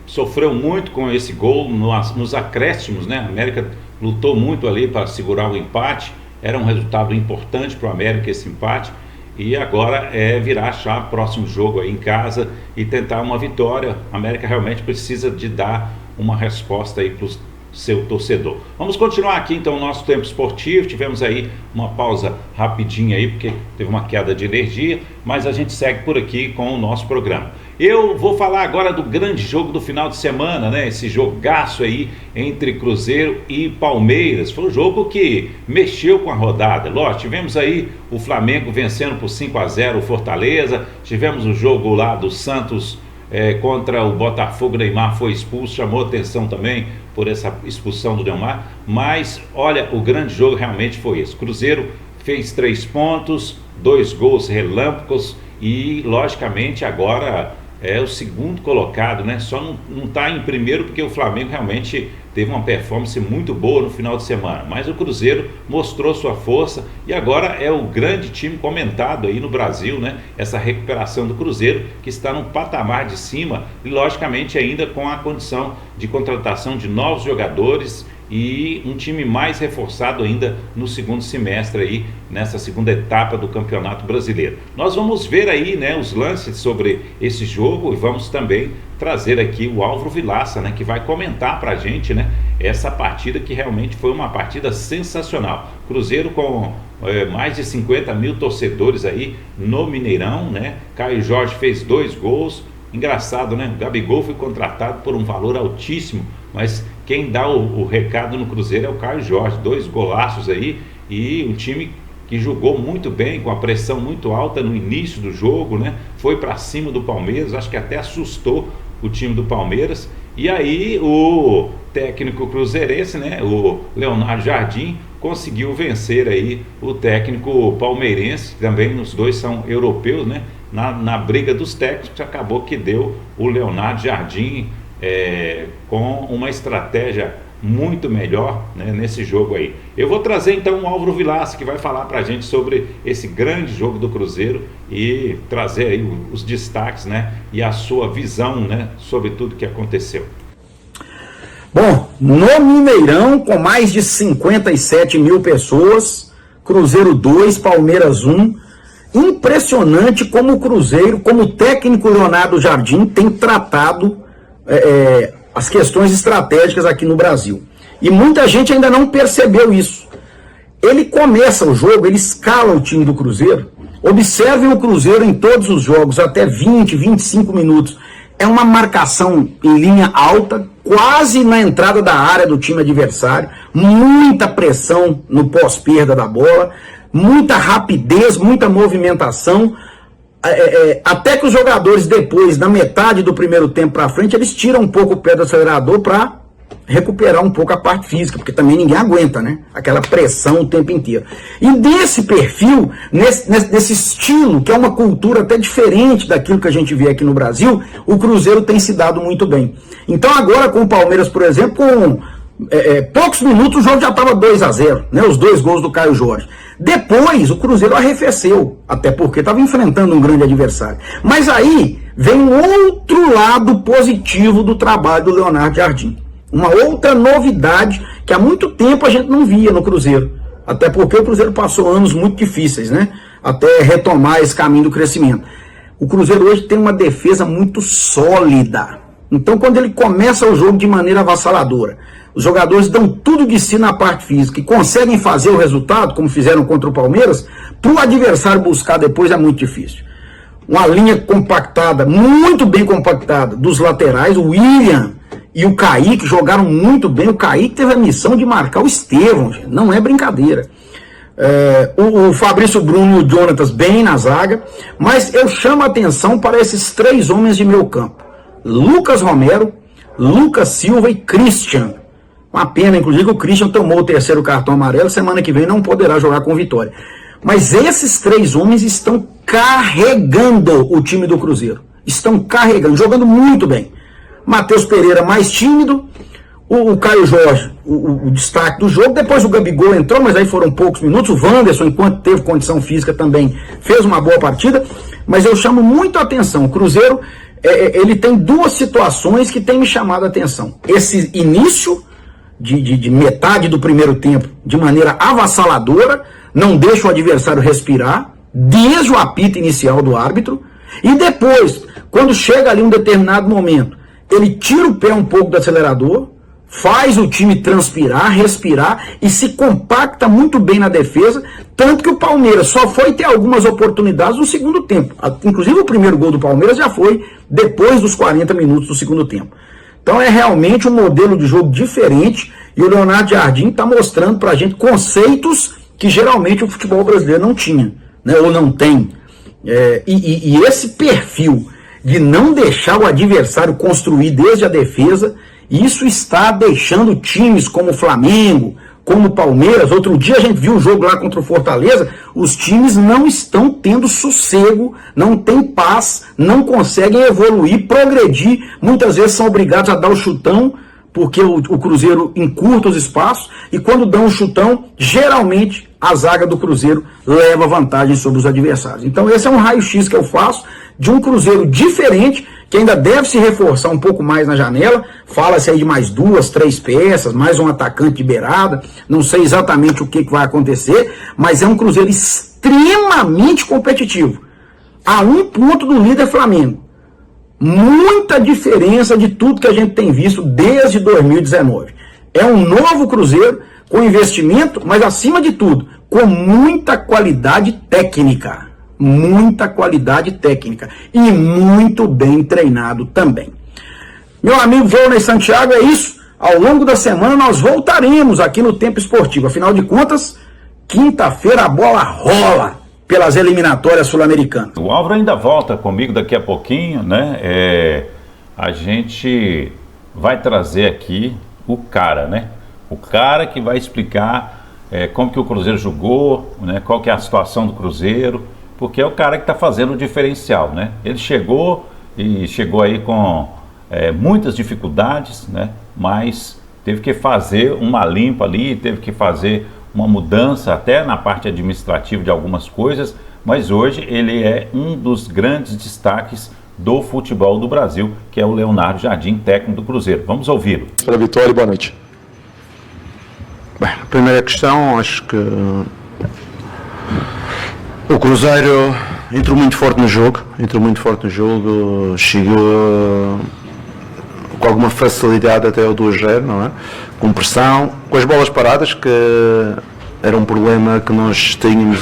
sofreu muito com esse gol nos acréscimos, né? A América lutou muito ali para segurar o empate, era um resultado importante para o América esse empate. E agora virar a chave, próximo jogo aí em casa e tentar uma vitória. A América realmente precisa de dar uma resposta aí para o seu torcedor. Vamos continuar aqui então o nosso tempo esportivo. Tivemos aí uma pausa rapidinha aí, porque teve uma queda de energia, mas a gente segue por aqui com o nosso programa. Eu vou falar agora do grande jogo do final de semana, né? Esse jogaço aí entre Cruzeiro e Palmeiras. Foi um jogo que mexeu com a rodada. Lógico, tivemos aí o Flamengo vencendo por 5x0 o Fortaleza. Tivemos o jogo lá do Santos contra o Botafogo. O Neymar foi expulso, chamou atenção também por essa expulsão do Neymar. Mas, olha, o grande jogo realmente foi esse. Cruzeiro fez 3 pontos, 2 gols relâmpagos e logicamente agora é o segundo colocado, né? Só não está em primeiro porque o Flamengo realmente teve uma performance muito boa no final de semana, mas o Cruzeiro mostrou sua força e agora é o grande time comentado aí no Brasil, né? Essa recuperação do Cruzeiro, que está num patamar de cima e logicamente ainda com a condição de contratação de novos jogadores e um time mais reforçado ainda no segundo semestre aí, nessa segunda etapa do Campeonato Brasileiro. Nós vamos ver aí, né, os lances sobre esse jogo e vamos também trazer aqui o Álvaro Vilaça, né, que vai comentar pra gente, né, essa partida que realmente foi uma partida sensacional. Cruzeiro com mais de 50 mil torcedores aí no Mineirão, né? Caio Jorge fez 2 gols. Engraçado, né? O Gabigol foi contratado por um valor altíssimo, mas quem dá o recado no Cruzeiro é o Caio Jorge. 2 golaços aí e um time que jogou muito bem, com a pressão muito alta no início do jogo, né? Foi para cima do Palmeiras, acho que até assustou o time do Palmeiras. E aí o técnico cruzeirense, né? O Leonardo Jardim conseguiu vencer aí o técnico palmeirense, também os dois são europeus, né? Na briga dos técnicos, acabou que deu o Leonardo Jardim com uma estratégia muito melhor, né, nesse jogo aí. Eu vou trazer então o Álvaro Vilaça, que vai falar pra gente sobre esse grande jogo do Cruzeiro e trazer aí os destaques, né, e a sua visão, né, sobre tudo que aconteceu. Bom, no Mineirão, com mais de 57 mil pessoas, Cruzeiro 2, Palmeiras 1, impressionante como o Cruzeiro, como o técnico Leonardo Jardim tem tratado as questões estratégicas aqui no Brasil. E muita gente ainda não percebeu isso. Ele começa o jogo, ele escala o time do Cruzeiro. Observem o Cruzeiro em todos os jogos, até 20, 25 minutos. É uma marcação em linha alta, quase na entrada da área do time adversário, muita pressão no pós-perda da bola, muita rapidez, muita movimentação, até que os jogadores depois, na metade do primeiro tempo para frente, eles tiram um pouco o pé do acelerador para recuperar um pouco a parte física, porque também ninguém aguenta, né? Aquela pressão o tempo inteiro. E desse perfil, nesse estilo, que é uma cultura até diferente daquilo que a gente vê aqui no Brasil, o Cruzeiro tem se dado muito bem. Então agora com o Palmeiras, por exemplo, com poucos minutos o jogo já estava 2-0, né? Os 2 gols do Caio Jorge. Depois o Cruzeiro arrefeceu, até porque estava enfrentando um grande adversário. Mas aí vem um outro lado positivo do trabalho do Leonardo Jardim. Uma outra novidade que há muito tempo a gente não via no Cruzeiro. Até porque o Cruzeiro passou anos muito difíceis, né? Até retomar esse caminho do crescimento. O Cruzeiro hoje tem uma defesa muito sólida. Então quando ele começa o jogo de maneira avassaladora, os jogadores dão tudo de si na parte física e conseguem fazer o resultado, como fizeram contra o Palmeiras, para o adversário buscar depois é muito difícil. Uma linha compactada, muito bem compactada, dos laterais, o William e o Kaique jogaram muito bem. O Kaique teve a missão de marcar o Estevão, gente, não é brincadeira. O Fabrício Bruno e o Jonatas bem na zaga, mas eu chamo a atenção para esses 3 homens de meio campo: Lucas Romero, Lucas Silva e Christian. Uma pena, inclusive, o Christian tomou o 3º cartão amarelo, semana que vem não poderá jogar com Vitória. Mas esses 3 homens estão carregando o time do Cruzeiro. Estão carregando, jogando muito bem. Matheus Pereira mais tímido, o Caio Jorge, o destaque do jogo. Depois o Gabigol entrou, mas aí foram poucos minutos. O Wanderson, enquanto teve condição física, também fez uma boa partida. Mas eu chamo muito a atenção. O Cruzeiro, ele tem 2 situações que tem me chamado a atenção. Esse início de metade do primeiro tempo, de maneira avassaladora, não deixa o adversário respirar, desde o apito inicial do árbitro. E depois, quando chega ali um determinado momento, ele tira o pé um pouco do acelerador, faz o time transpirar, respirar e se compacta muito bem na defesa, tanto que o Palmeiras só foi ter algumas oportunidades no segundo tempo. Inclusive o primeiro gol do Palmeiras já foi depois dos 40 minutos do segundo tempo. Então é realmente um modelo de jogo diferente e o Leonardo Jardim está mostrando para a gente conceitos que geralmente o futebol brasileiro não tinha, né, ou não tem. E esse perfil de não deixar o adversário construir desde a defesa, isso está deixando times como o Flamengo, como o Palmeiras, outro dia a gente viu o jogo lá contra o Fortaleza, os times não estão tendo sossego, não tem paz, não conseguem evoluir, progredir, muitas vezes são obrigados a dar o chutão, porque o Cruzeiro encurta os espaços, e quando dão um chutão, geralmente a zaga do Cruzeiro leva vantagem sobre os adversários. Então esse é um raio-x que eu faço de um Cruzeiro diferente, que ainda deve se reforçar um pouco mais na janela. Fala-se aí de mais 2, 3 peças, mais um atacante de beirada, não sei exatamente o que vai acontecer, mas é um Cruzeiro extremamente competitivo, a 1 ponto do líder Flamengo. Muita diferença de tudo que a gente tem visto desde 2019. É um novo Cruzeiro com investimento, mas acima de tudo, com muita qualidade técnica. Muita qualidade técnica e muito bem treinado também. Meu amigo Johnny Santiago, é isso. Ao longo da semana nós voltaremos aqui no Tempo Esportivo. Afinal de contas, quinta-feira a bola rola pelas eliminatórias sul-americanas. O Álvaro ainda volta comigo daqui a pouquinho, né? A gente vai trazer aqui o cara, né? O cara que vai explicar como que o Cruzeiro jogou, né? Qual que é a situação do Cruzeiro, porque é o cara que está fazendo o diferencial, né? Ele chegou aí com muitas dificuldades, né? Mas teve que fazer uma limpa ali, teve que fazer uma mudança até na parte administrativa de algumas coisas, mas hoje ele é um dos grandes destaques do futebol do Brasil, que é o Leonardo Jardim, técnico do Cruzeiro. Vamos ouvi-lo. Pela vitória e boa noite. Bem, a primeira questão, acho que o Cruzeiro entrou muito forte no jogo, chegou com alguma facilidade até ao 2-0, não é? Com pressão, com as bolas paradas, que era um problema que nós tínhamos,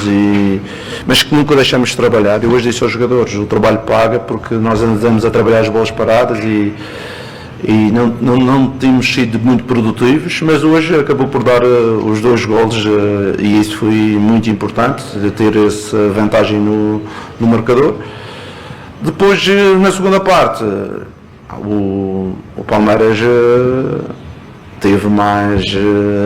mas que nunca deixamos de trabalhar. Eu hoje disse aos jogadores, o trabalho paga, porque nós andamos a trabalhar as bolas paradas e não tínhamos sido muito produtivos, mas hoje acabou por dar os 2 golos e isso foi muito importante, ter essa vantagem no marcador. Depois, na segunda parte, o Palmeiras teve mais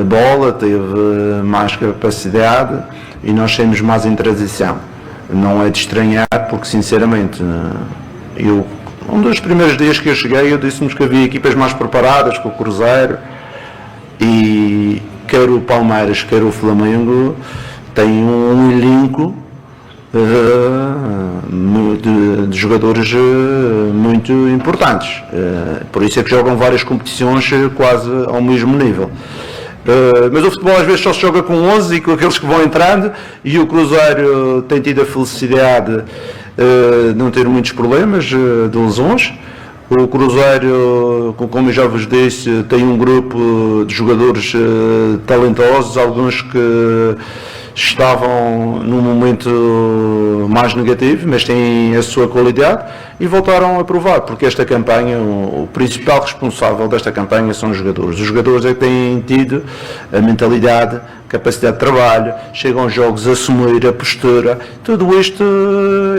bola, teve mais capacidade e nós saímos mais em transição. Não é de estranhar, porque sinceramente um dos primeiros dias que eu cheguei, eu disse-nos que havia equipas mais preparadas que o Cruzeiro, e quer o Palmeiras, quer o Flamengo têm um elenco de jogadores muito importantes, por isso é que jogam várias competições quase ao mesmo nível. Mas o futebol às vezes só se joga com 11 e com aqueles que vão entrando, e o Cruzeiro tem tido a felicidade de não ter muitos problemas de lesões. O Cruzeiro, como eu já vos disse, tem um grupo de jogadores talentosos, alguns que estavam num momento mais negativo, mas têm a sua qualidade e voltaram a provar, porque esta campanha, o principal responsável desta campanha são os jogadores. Os jogadores é que têm tido a mentalidade, capacidade de trabalho, chegam aos jogos a assumir a postura, tudo isto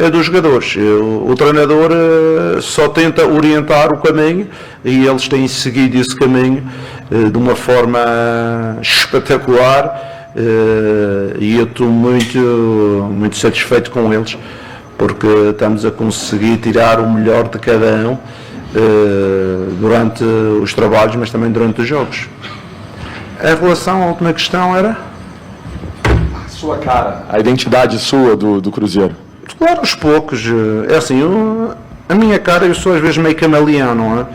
é dos jogadores. O treinador só tenta orientar o caminho e eles têm seguido esse caminho de uma forma espetacular. E eu estou muito satisfeito com eles, porque estamos a conseguir tirar o melhor de cada um durante os trabalhos, mas também durante os jogos. Em relação à última questão era a sua cara, a identidade sua do Cruzeiro. Claro, aos poucos. É assim, a minha cara, eu sou às vezes meio camaleão, não é?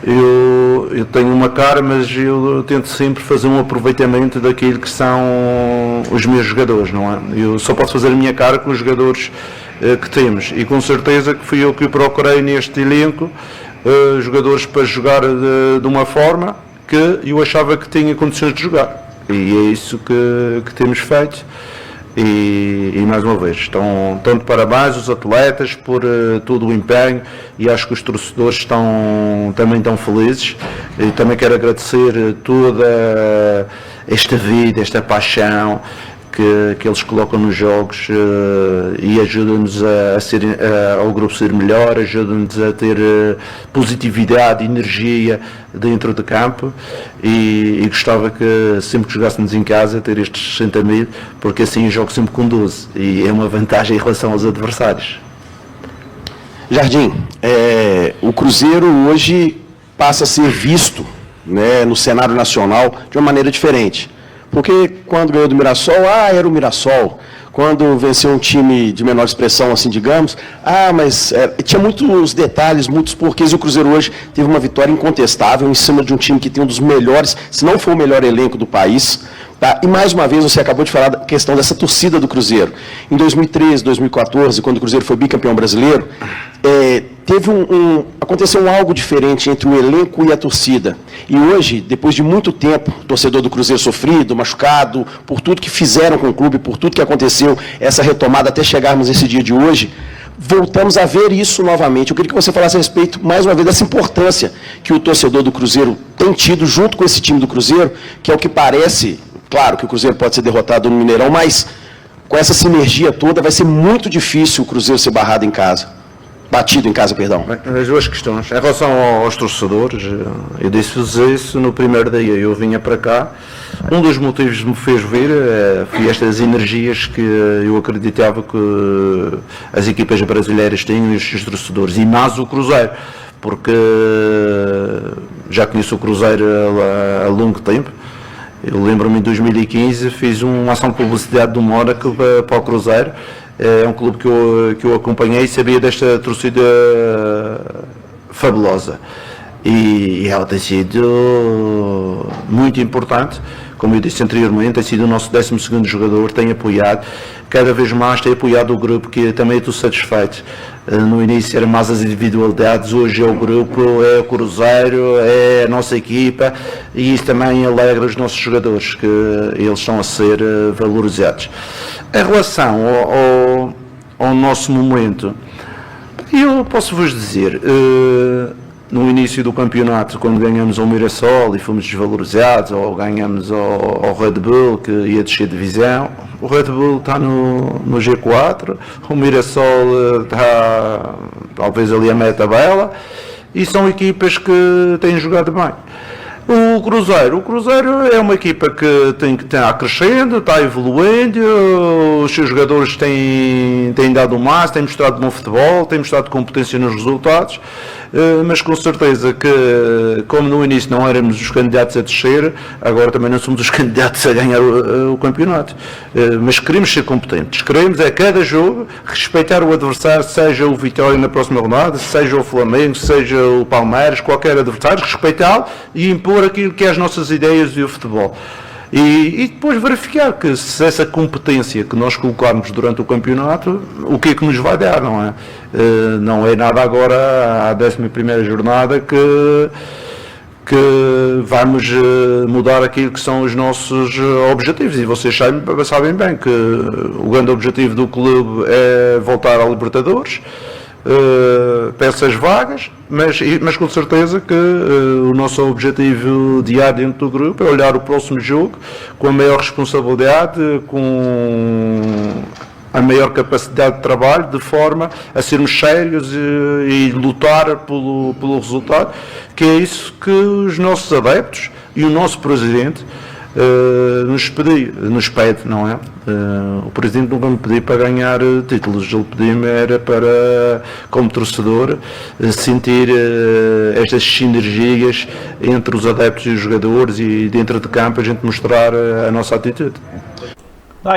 Eu tenho uma cara, mas eu tento sempre fazer um aproveitamento daquilo que são os meus jogadores, não é? Eu só posso fazer a minha cara com os jogadores que temos, e com certeza que fui eu que procurei neste elenco jogadores para jogar de uma forma que eu achava que tinha condições de jogar, e é isso que temos feito. E mais uma vez, estão de parabéns os atletas por todo o empenho, e acho que os torcedores também estão felizes. E também quero agradecer toda esta vida, esta paixão que eles colocam nos jogos e ajudam-nos ao grupo ser melhor, ajudam-nos a ter positividade, energia dentro do campo e gostava que sempre que jogássemos em casa ter estes 60 mil, porque assim eu jogo sempre com 12 e é uma vantagem em relação aos adversários. Jardim, o Cruzeiro hoje passa a ser visto, né, no cenário nacional de uma maneira diferente. Porque quando ganhou do Mirassol, era o Mirassol. Quando venceu um time de menor expressão, assim, digamos, mas tinha muitos detalhes, muitos porquês, e o Cruzeiro hoje teve uma vitória incontestável em cima de um time que tem um dos melhores, se não for o melhor elenco do país. Tá? E mais uma vez, você acabou de falar da questão dessa torcida do Cruzeiro. Em 2013, 2014, quando o Cruzeiro foi bicampeão brasileiro, aconteceu algo diferente entre o elenco e a torcida. E hoje, depois de muito tempo, o torcedor do Cruzeiro sofrido, machucado, por tudo que fizeram com o clube, por tudo que aconteceu, essa retomada até chegarmos nesse dia de hoje, voltamos a ver isso novamente. Eu queria que você falasse a respeito, mais uma vez, dessa importância que o torcedor do Cruzeiro tem tido junto com esse time do Cruzeiro, que é o que parece, claro que o Cruzeiro pode ser derrotado no Mineirão, mas com essa sinergia toda vai ser muito difícil o Cruzeiro ser barrado em casa. Batido em casa, perdão. As duas questões. Em relação aos torcedores, eu disse-vos isso no primeiro dia. Eu vinha para cá. Um dos motivos que me fez vir foi estas energias que eu acreditava que as equipas brasileiras têm e os torcedores. E mais o Cruzeiro. Porque já conheço o Cruzeiro há longo tempo. Eu lembro-me em 2015, fiz uma ação de publicidade do Mónaco para o Cruzeiro. É um clube que eu acompanhei e sabia desta torcida fabulosa. E ela tem sido muito importante, como eu disse anteriormente, tem sido o nosso 12º jogador, tem apoiado, cada vez mais tem apoiado o grupo, que também estou satisfeito. No início eram mais as individualidades, hoje é o grupo, é o Cruzeiro, é a nossa equipa, e isso também alegra os nossos jogadores, que eles estão a ser valorizados. Em relação ao nosso momento, eu posso vos dizer, no início do campeonato, quando ganhamos ao Mirassol e fomos desvalorizados, ou ganhamos ao Red Bull, que ia descer de divisão, o Red Bull está no G4, o Mirassol está talvez ali a meia tabela, e são equipas que têm jogado bem. O Cruzeiro é uma equipa que está crescendo, está evoluindo, os seus jogadores têm dado o máximo, têm mostrado bom futebol, têm mostrado competência nos resultados, mas com certeza que, como no início não éramos os candidatos a descer, agora também não somos os candidatos a ganhar o campeonato. Mas queremos ser competentes, queremos a cada jogo respeitar o adversário, seja o Vitória na próxima rodada, seja o Flamengo, seja o Palmeiras, qualquer adversário, respeitá-lo e impor aquilo que é as nossas ideias e o futebol. E depois verificar que se essa competência que nós colocarmos durante o campeonato, o que é que nos vai dar, não é? Não é nada agora, à 11ª jornada, que vamos mudar aquilo que são os nossos objetivos. E vocês sabem bem que o grande objetivo do clube é voltar à Libertadores, peças vagas, mas com certeza que o nosso objetivo diário dentro do grupo é olhar o próximo jogo com a maior responsabilidade, com a maior capacidade de trabalho, de forma a sermos sérios e lutar pelo resultado, que é isso que os nossos adeptos e o nosso presidente nos pede, não é? O Presidente nunca me pediu para ganhar títulos, ele pediu-me era para, como torcedor, sentir estas sinergias entre os adeptos e os jogadores e dentro de campo a gente mostrar a nossa atitude.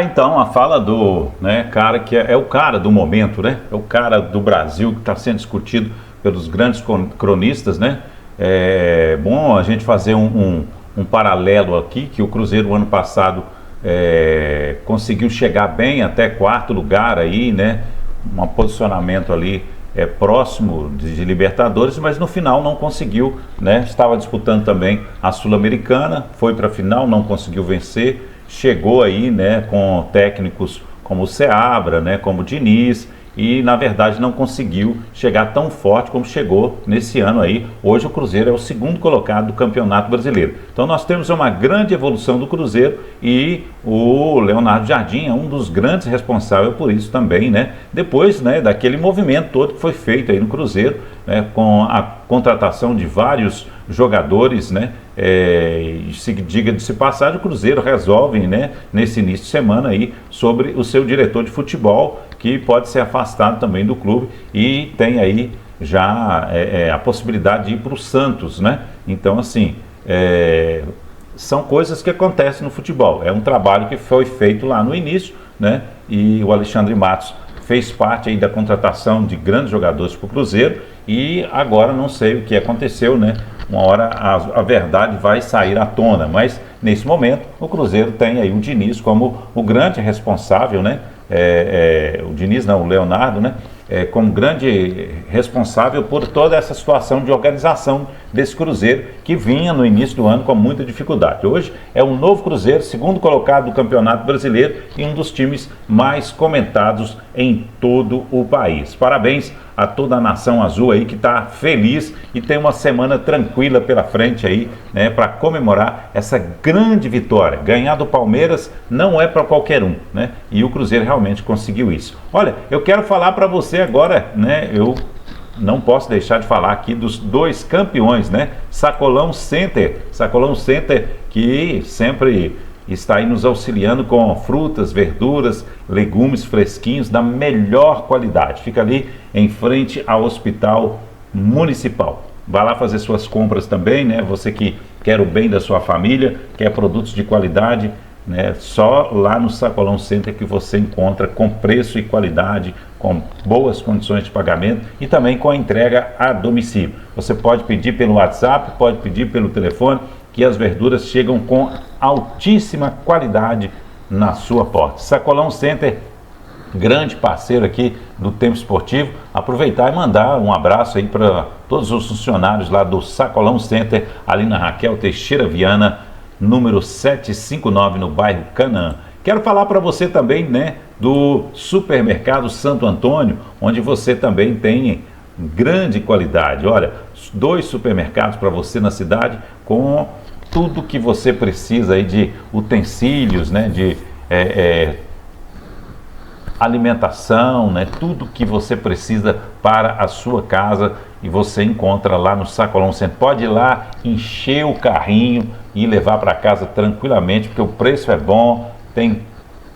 Então, a fala do cara que é o cara do momento, né? É o cara do Brasil que está sendo discutido pelos grandes cronistas, né? É bom a gente fazer um paralelo aqui, que o Cruzeiro ano passado conseguiu chegar bem até 4º lugar aí, né? Um posicionamento ali próximo de Libertadores, mas no final não conseguiu, né? Estava disputando também a Sul-Americana, foi para a final, não conseguiu vencer, chegou aí, né, com técnicos como o Seabra, né, como o Diniz, e na verdade não conseguiu chegar tão forte como chegou nesse ano aí. Hoje o Cruzeiro é o segundo colocado do Campeonato Brasileiro. Então nós temos uma grande evolução do Cruzeiro e o Leonardo Jardim é um dos grandes responsáveis por isso também, né? Depois, né, daquele movimento todo que foi feito aí no Cruzeiro, né, com a contratação de vários jogadores, né? Diga-se passagem, o Cruzeiro resolve, né, nesse início de semana aí, sobre o seu diretor de futebol, que pode ser afastado também do clube, e tem aí já a possibilidade de ir para o Santos, né? Então, assim, são coisas que acontecem no futebol. É um trabalho que foi feito lá no início, né? E o Alexandre Matos fez parte aí da contratação de grandes jogadores para o Cruzeiro, e agora não sei o que aconteceu, né? Uma hora a verdade vai sair à tona, mas nesse momento o Cruzeiro tem aí o Diniz como o grande responsável, né? O Diniz não, o Leonardo, né? Como grande responsável por toda essa situação de organização desse Cruzeiro, que vinha no início do ano com muita dificuldade. Hoje é um novo Cruzeiro, segundo colocado do Campeonato Brasileiro e um dos times mais comentados em todo o país. Parabéns a toda a nação azul aí que está feliz e tem uma semana tranquila pela frente aí, né, para comemorar essa grande vitória. Ganhar do Palmeiras não é para qualquer um, né? E o Cruzeiro realmente conseguiu isso. Olha, eu quero falar para você agora, né? Eu não posso deixar de falar aqui dos dois campeões, né? Sacolão Center que sempre está aí nos auxiliando com frutas, verduras, legumes fresquinhos da melhor qualidade. Fica ali em frente ao Hospital Municipal. Vá lá fazer suas compras também, né? Você que quer o bem da sua família, quer produtos de qualidade, né? Só lá no Sacolão Center que você encontra com preço e qualidade, com boas condições de pagamento e também com a entrega a domicílio. Você pode pedir pelo WhatsApp, pode pedir pelo telefone, que as verduras chegam com altíssima qualidade na sua porta. Sacolão Center, grande parceiro aqui do Tempo Esportivo. Aproveitar e mandar um abraço aí para todos os funcionários lá do Sacolão Center, ali na Raquel Teixeira Viana, número 759, no bairro Canaã. Quero falar para você também, né, do Supermercado Santo Antônio, onde você também tem grande qualidade. Olha, 2 supermercados para você na cidade com tudo que você precisa aí de utensílios, né, de alimentação, né, tudo que você precisa para a sua casa, e você encontra lá no Sacolão Center. Pode ir lá, encher o carrinho e levar para casa tranquilamente, porque o preço é bom, tem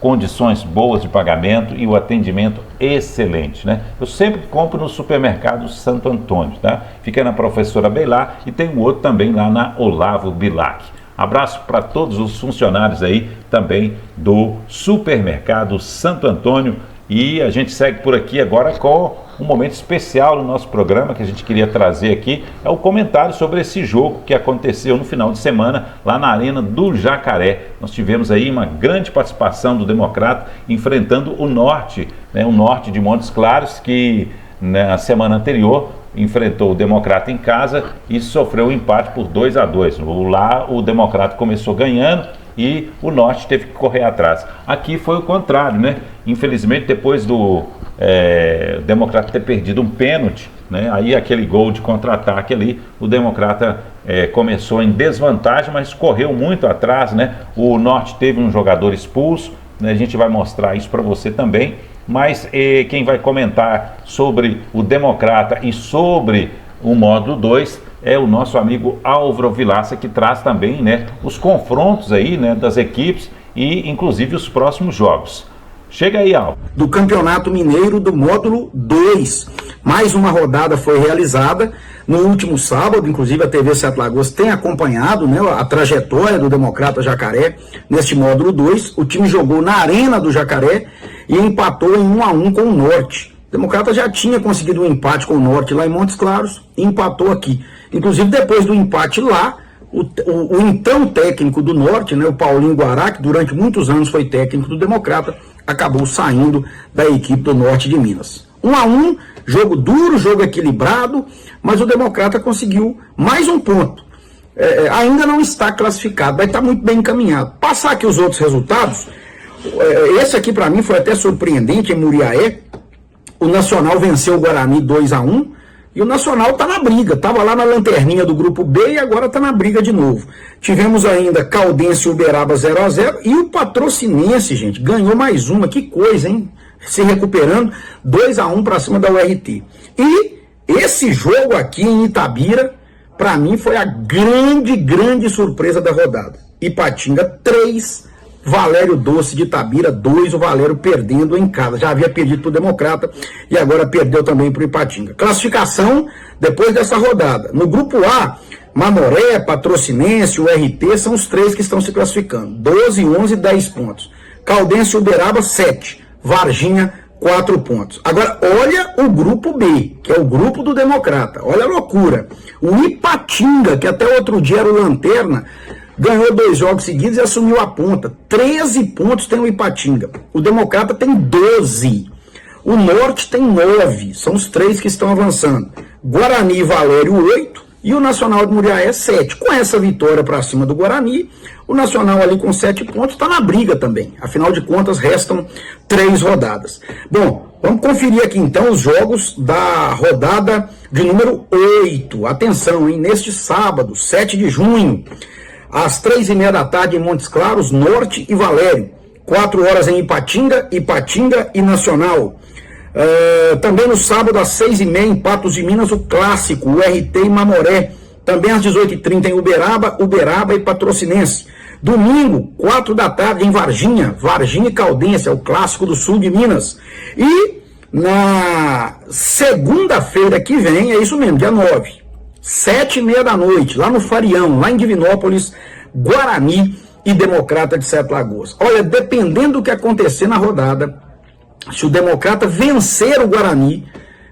condições boas de pagamento e o atendimento excelente, né? Eu sempre compro no Supermercado Santo Antônio, tá? Fica na Professora Beilar e tem um outro também lá na Olavo Bilac. Abraço para todos os funcionários aí também do Supermercado Santo Antônio, e a gente segue por aqui agora com um momento especial no nosso programa que a gente queria trazer aqui, é o comentário sobre esse jogo que aconteceu no final de semana lá na Arena do Jacaré. Nós tivemos aí uma grande participação do Democrata enfrentando o Norte, né, o Norte de Montes Claros, que na semana anterior enfrentou o Democrata em casa e sofreu um empate por 2-2. Lá o Democrata começou ganhando e o Norte teve que correr atrás. Aqui foi o contrário, né? Infelizmente, depois do Democrata ter perdido um pênalti, né? Aí aquele gol de contra-ataque ali, o Democrata começou em desvantagem, mas correu muito atrás, né? O Norte teve um jogador expulso, né? A gente vai mostrar isso para você também, mas quem vai comentar sobre o Democrata e sobre o módulo 2 é o nosso amigo Álvaro Vilaça, que traz também, né, os confrontos aí, né, das equipes e inclusive os próximos jogos. Chega aí, Álvaro. Do Campeonato Mineiro do módulo 2. Mais uma rodada foi realizada no último sábado, inclusive a TV Sete Lagoas tem acompanhado, né, a trajetória do Democrata Jacaré neste módulo 2. O time jogou na Arena do Jacaré e empatou em 1-1 com o Norte. O Democrata já tinha conseguido um empate com o Norte lá em Montes Claros e empatou aqui. Inclusive, depois do empate lá, o então técnico do Norte, né, o Paulinho Guará, que durante muitos anos foi técnico do Democrata, acabou saindo da equipe do Norte de Minas. 1-1, jogo duro, jogo equilibrado, mas o Democrata conseguiu mais um ponto. Ainda não está classificado, vai estar muito bem encaminhado. Passar aqui os outros resultados, esse aqui para mim foi até surpreendente, em Muriaé. o Nacional venceu o Guarani 2-1, e o Nacional está na briga, estava lá na lanterninha do grupo B e agora está na briga de novo. Tivemos ainda Caldense e Uberaba 0-0, e o Patrocinense, gente, ganhou mais uma, que coisa, hein? Se recuperando, 2-1 para cima da URT. E esse jogo aqui em Itabira, para mim, foi a grande surpresa da rodada. Ipatinga 3, Valério Doce de Itabira 2, o Valério perdendo em casa. Já havia perdido para o Democrata e agora perdeu também para o Ipatinga. Classificação depois dessa rodada. No grupo A, Mamoré, Patrocinense, URT são os 3 que estão se classificando. 12, 11 e 10 pontos. Caldense e Uberaba 7. Varginha 4 pontos. Agora, olha o grupo B, que é o grupo do Democrata. Olha a loucura. O Ipatinga, que até outro dia era o Lanterna, ganhou 2 jogos seguidos e assumiu a ponta. 13 pontos tem o Ipatinga. O Democrata tem 12. O Norte tem 9. São os 3 que estão avançando. Guarani e Valério 8. E o Nacional de Muriaé 7. Com essa vitória para cima do Guarani, o Nacional ali com 7 pontos está na briga também. Afinal de contas, restam 3 rodadas. Bom, vamos conferir aqui então os jogos da rodada de número 8. Atenção, hein? Neste sábado, 7 de junho, às 3h30 da tarde em Montes Claros, Norte e Valério. 4 horas em Ipatinga e Nacional. Também no sábado às 6h30 em Patos de Minas, o clássico, o RT e Mamoré. Também às 18h30 em Uberaba e Patrocinense. Domingo, 4 da tarde em Varginha e Caldense, é o clássico do sul de Minas. E na segunda-feira que vem, é isso mesmo, dia 9, 7h30 da noite, lá no Farião, lá em Divinópolis, Guarani e Democrata de Sete Lagoas. Olha, dependendo do que acontecer na rodada, se o Democrata vencer o Guarani,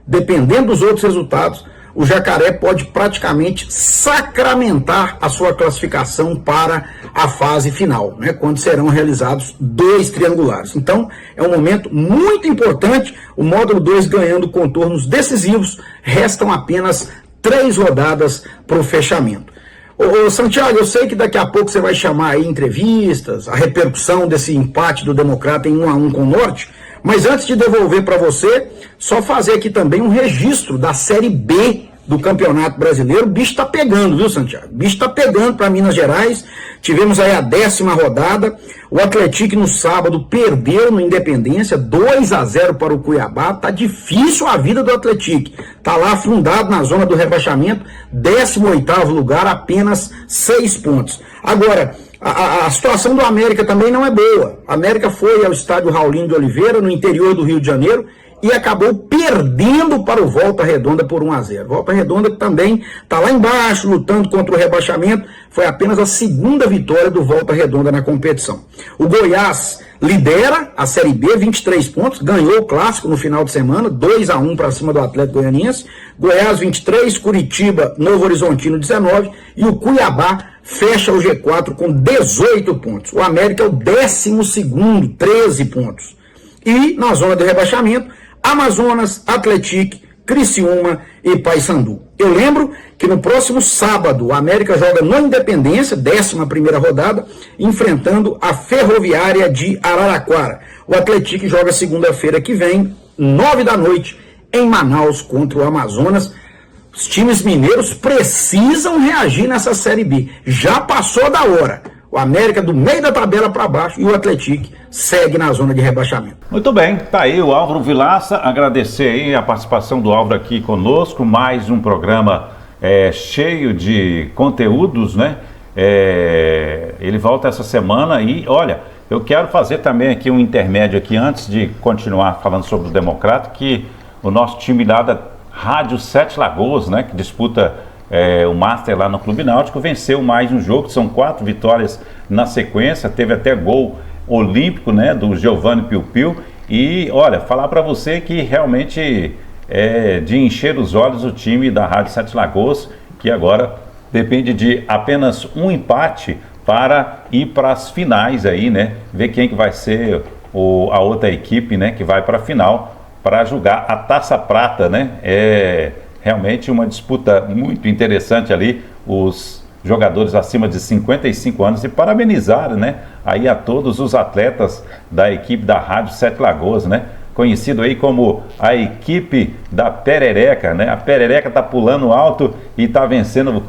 dependendo dos outros resultados, o Jacaré pode praticamente sacramentar a sua classificação para a fase final, né, quando serão realizados 2 triangulares. Então, é um momento muito importante, o módulo 2 ganhando contornos decisivos, restam apenas 3 rodadas para o fechamento. Ô Santiago, eu sei que daqui a pouco você vai chamar aí entrevistas, a repercussão desse empate do Democrata em 1-1 com o Norte, mas antes de devolver para você, só fazer aqui também um registro da Série B do Campeonato Brasileiro. O bicho tá pegando, viu, Santiago? O bicho tá pegando para Minas Gerais. Tivemos aí a 10ª rodada. O Atlético no sábado perdeu no Independência, 2-0 para o Cuiabá. Tá difícil a vida do Atlético. Tá lá afundado na zona do rebaixamento, 18º lugar, apenas 6 pontos. Agora, a situação do América também não é boa. A América foi ao estádio Raulino de Oliveira, no interior do Rio de Janeiro, e acabou perdendo para o Volta Redonda por 1-0. Volta Redonda também está lá embaixo, lutando contra o rebaixamento. Foi apenas a 2ª vitória do Volta Redonda na competição. O Goiás lidera a Série B, 23 pontos, ganhou o clássico no final de semana, 2-1 para cima do Atlético Goianiense. Goiás 23, Curitiba, Novo Horizontino 19 e o Cuiabá fecha o G4 com 18 pontos. O América é o 12º, 13 pontos. E na zona de rebaixamento, Amazonas, Atlético, Criciúma e Paysandu. Eu lembro que no próximo sábado o América joga no Independência, 11ª rodada, enfrentando a Ferroviária de Araraquara. O Atlético joga segunda-feira que vem, 9 da noite, em Manaus contra o Amazonas. Os times mineiros precisam reagir nessa Série B. Já passou da hora. O América do meio da tabela para baixo e o Atlético segue na zona de rebaixamento. Muito bem, tá aí o Álvaro Vilaça, agradecer aí a participação do Álvaro aqui conosco, mais um programa cheio de conteúdos, né? Ele volta essa semana e, olha, eu quero fazer também aqui um intermédio aqui, antes de continuar falando sobre o Democrata, que o nosso time lá da Rádio Sete Lagoas, né, que disputa o Master lá no Clube Náutico, venceu mais um jogo, são 4 vitórias na sequência, teve até gol olímpico, né, do Giovanni Piu Piu, e olha, falar para você que realmente é de encher os olhos o time da Rádio Sete Lagoas, que agora depende de apenas um empate para ir para as finais aí, né, ver quem que vai ser a outra equipe, né, que vai para a final para jogar a Taça Prata, né, realmente uma disputa muito interessante ali, os jogadores acima de 55 anos, e parabenizar, né, aí a todos os atletas da equipe da Rádio Sete Lagoas, né, conhecido aí como a equipe da Perereca, né? A Perereca está pulando alto e está vencendo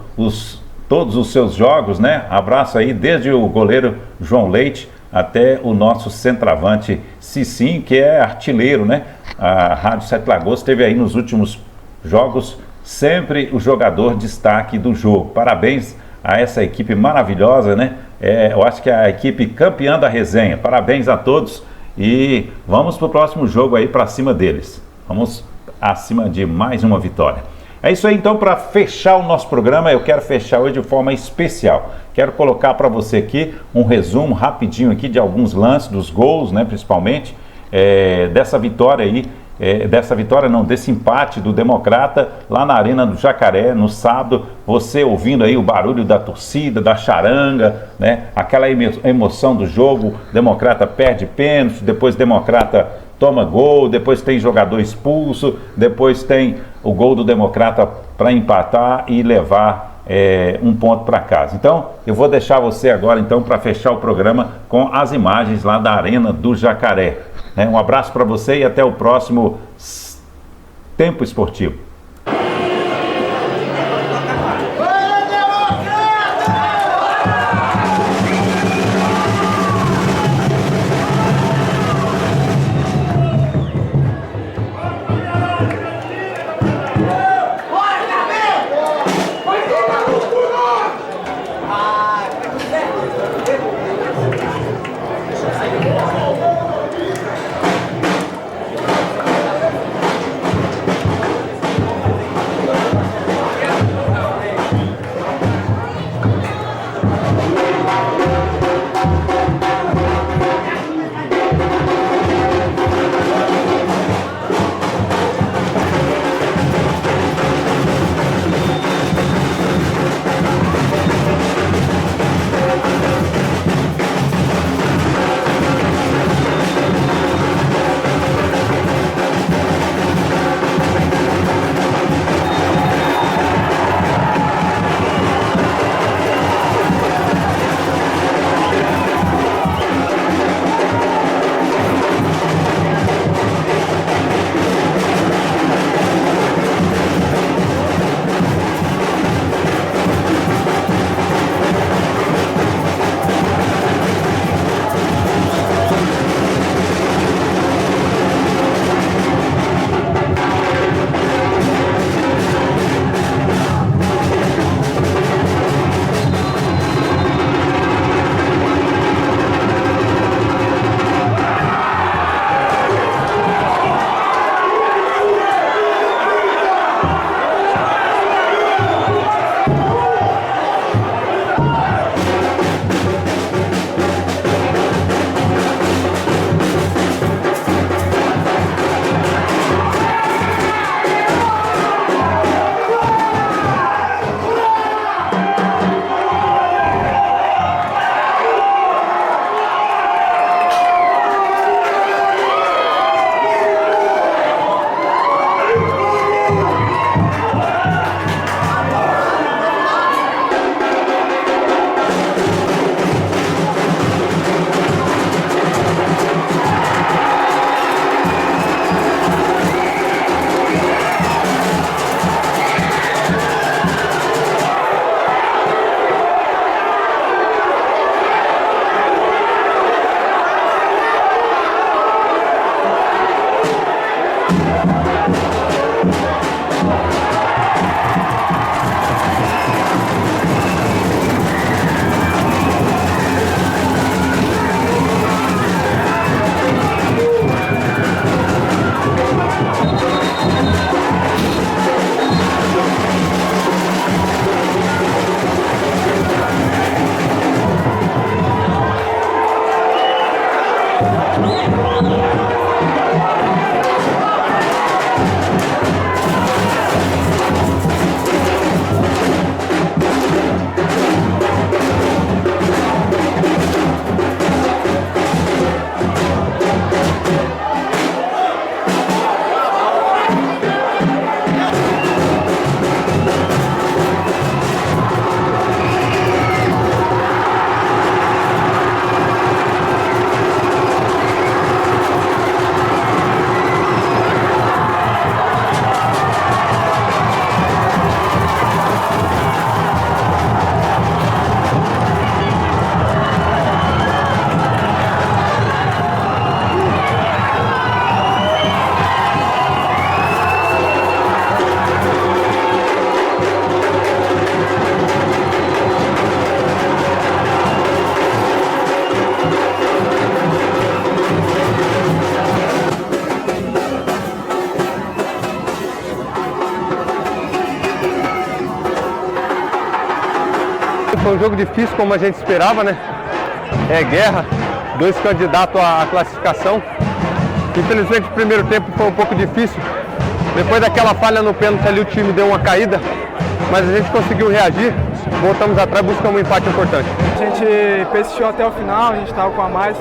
todos os seus jogos, né? Abraço aí desde o goleiro João Leite até o nosso centroavante Cicim, que é artilheiro, né? A Rádio Sete Lagoas teve aí nos últimos jogos sempre o jogador destaque do jogo. Parabéns a essa equipe maravilhosa, né? Eu acho que é a equipe campeã da resenha. Parabéns a todos e vamos para o próximo jogo aí para cima deles. Vamos acima de mais uma vitória. É isso aí então, para fechar o nosso programa, eu quero fechar hoje de forma especial. Quero colocar para você aqui um resumo rapidinho aqui de alguns lances, dos gols, né, principalmente, dessa vitória aí, desse empate do Democrata lá na Arena do Jacaré, no sábado, você ouvindo aí o barulho da torcida, da charanga, né, aquela emoção do jogo, Democrata perde pênalti, depois Democrata toma gol, depois tem jogador expulso, depois tem o gol do Democrata para empatar e levar um ponto para casa. Então, eu vou deixar você agora então para fechar o programa com as imagens lá da Arena do Jacaré. Um abraço para você e até o próximo Tempo Esportivo. foi um jogo difícil, como a gente esperava, né? É guerra, 2 candidatos à classificação. Infelizmente o primeiro tempo foi um pouco difícil. Depois daquela falha no pênalti ali, o time deu uma caída, mas a gente conseguiu reagir, voltamos atrás, buscamos um empate importante. A gente persistiu até o final, a gente estava com a mais,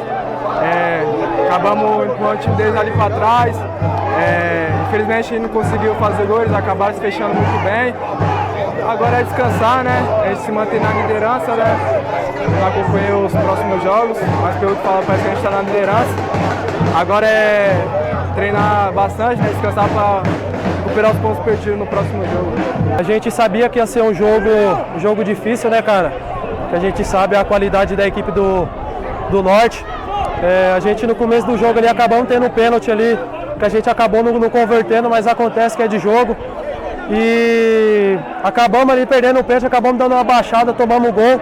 acabamos empurrando o time deles ali para trás, infelizmente a gente não conseguiu fazer gols, acabaram se fechando muito bem. Agora é descansar, né? A gente se mantém na liderança, né? Não acompanhei os próximos jogos, mas pelo que fala, parece que a gente está na liderança. Agora é treinar bastante, né? Descansar para recuperar os pontos perdidos no próximo jogo. A gente sabia que ia ser um jogo difícil, né, cara? Que a gente sabe a qualidade da equipe do Norte. A gente no começo do jogo ali acabamos tendo um pênalti ali, que a gente acabou não convertendo, mas acontece que é de jogo. E acabamos ali perdendo o pênalti, acabamos dando uma baixada, tomamos o gol.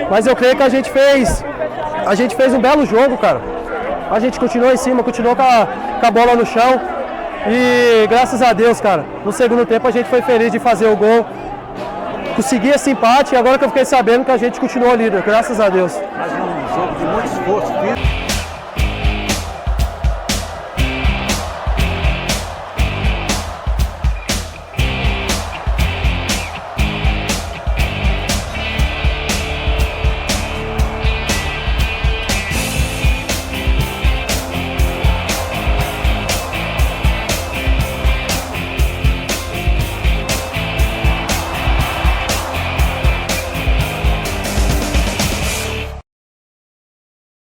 Mas eu creio que a gente fez um belo jogo, cara. A gente continuou em cima, continuou com a bola no chão. E graças a Deus, cara, no segundo tempo a gente foi feliz de fazer o gol. Consegui esse empate e agora que eu fiquei sabendo que a gente continuou líder, graças a Deus. Mais um jogo de muito esforço.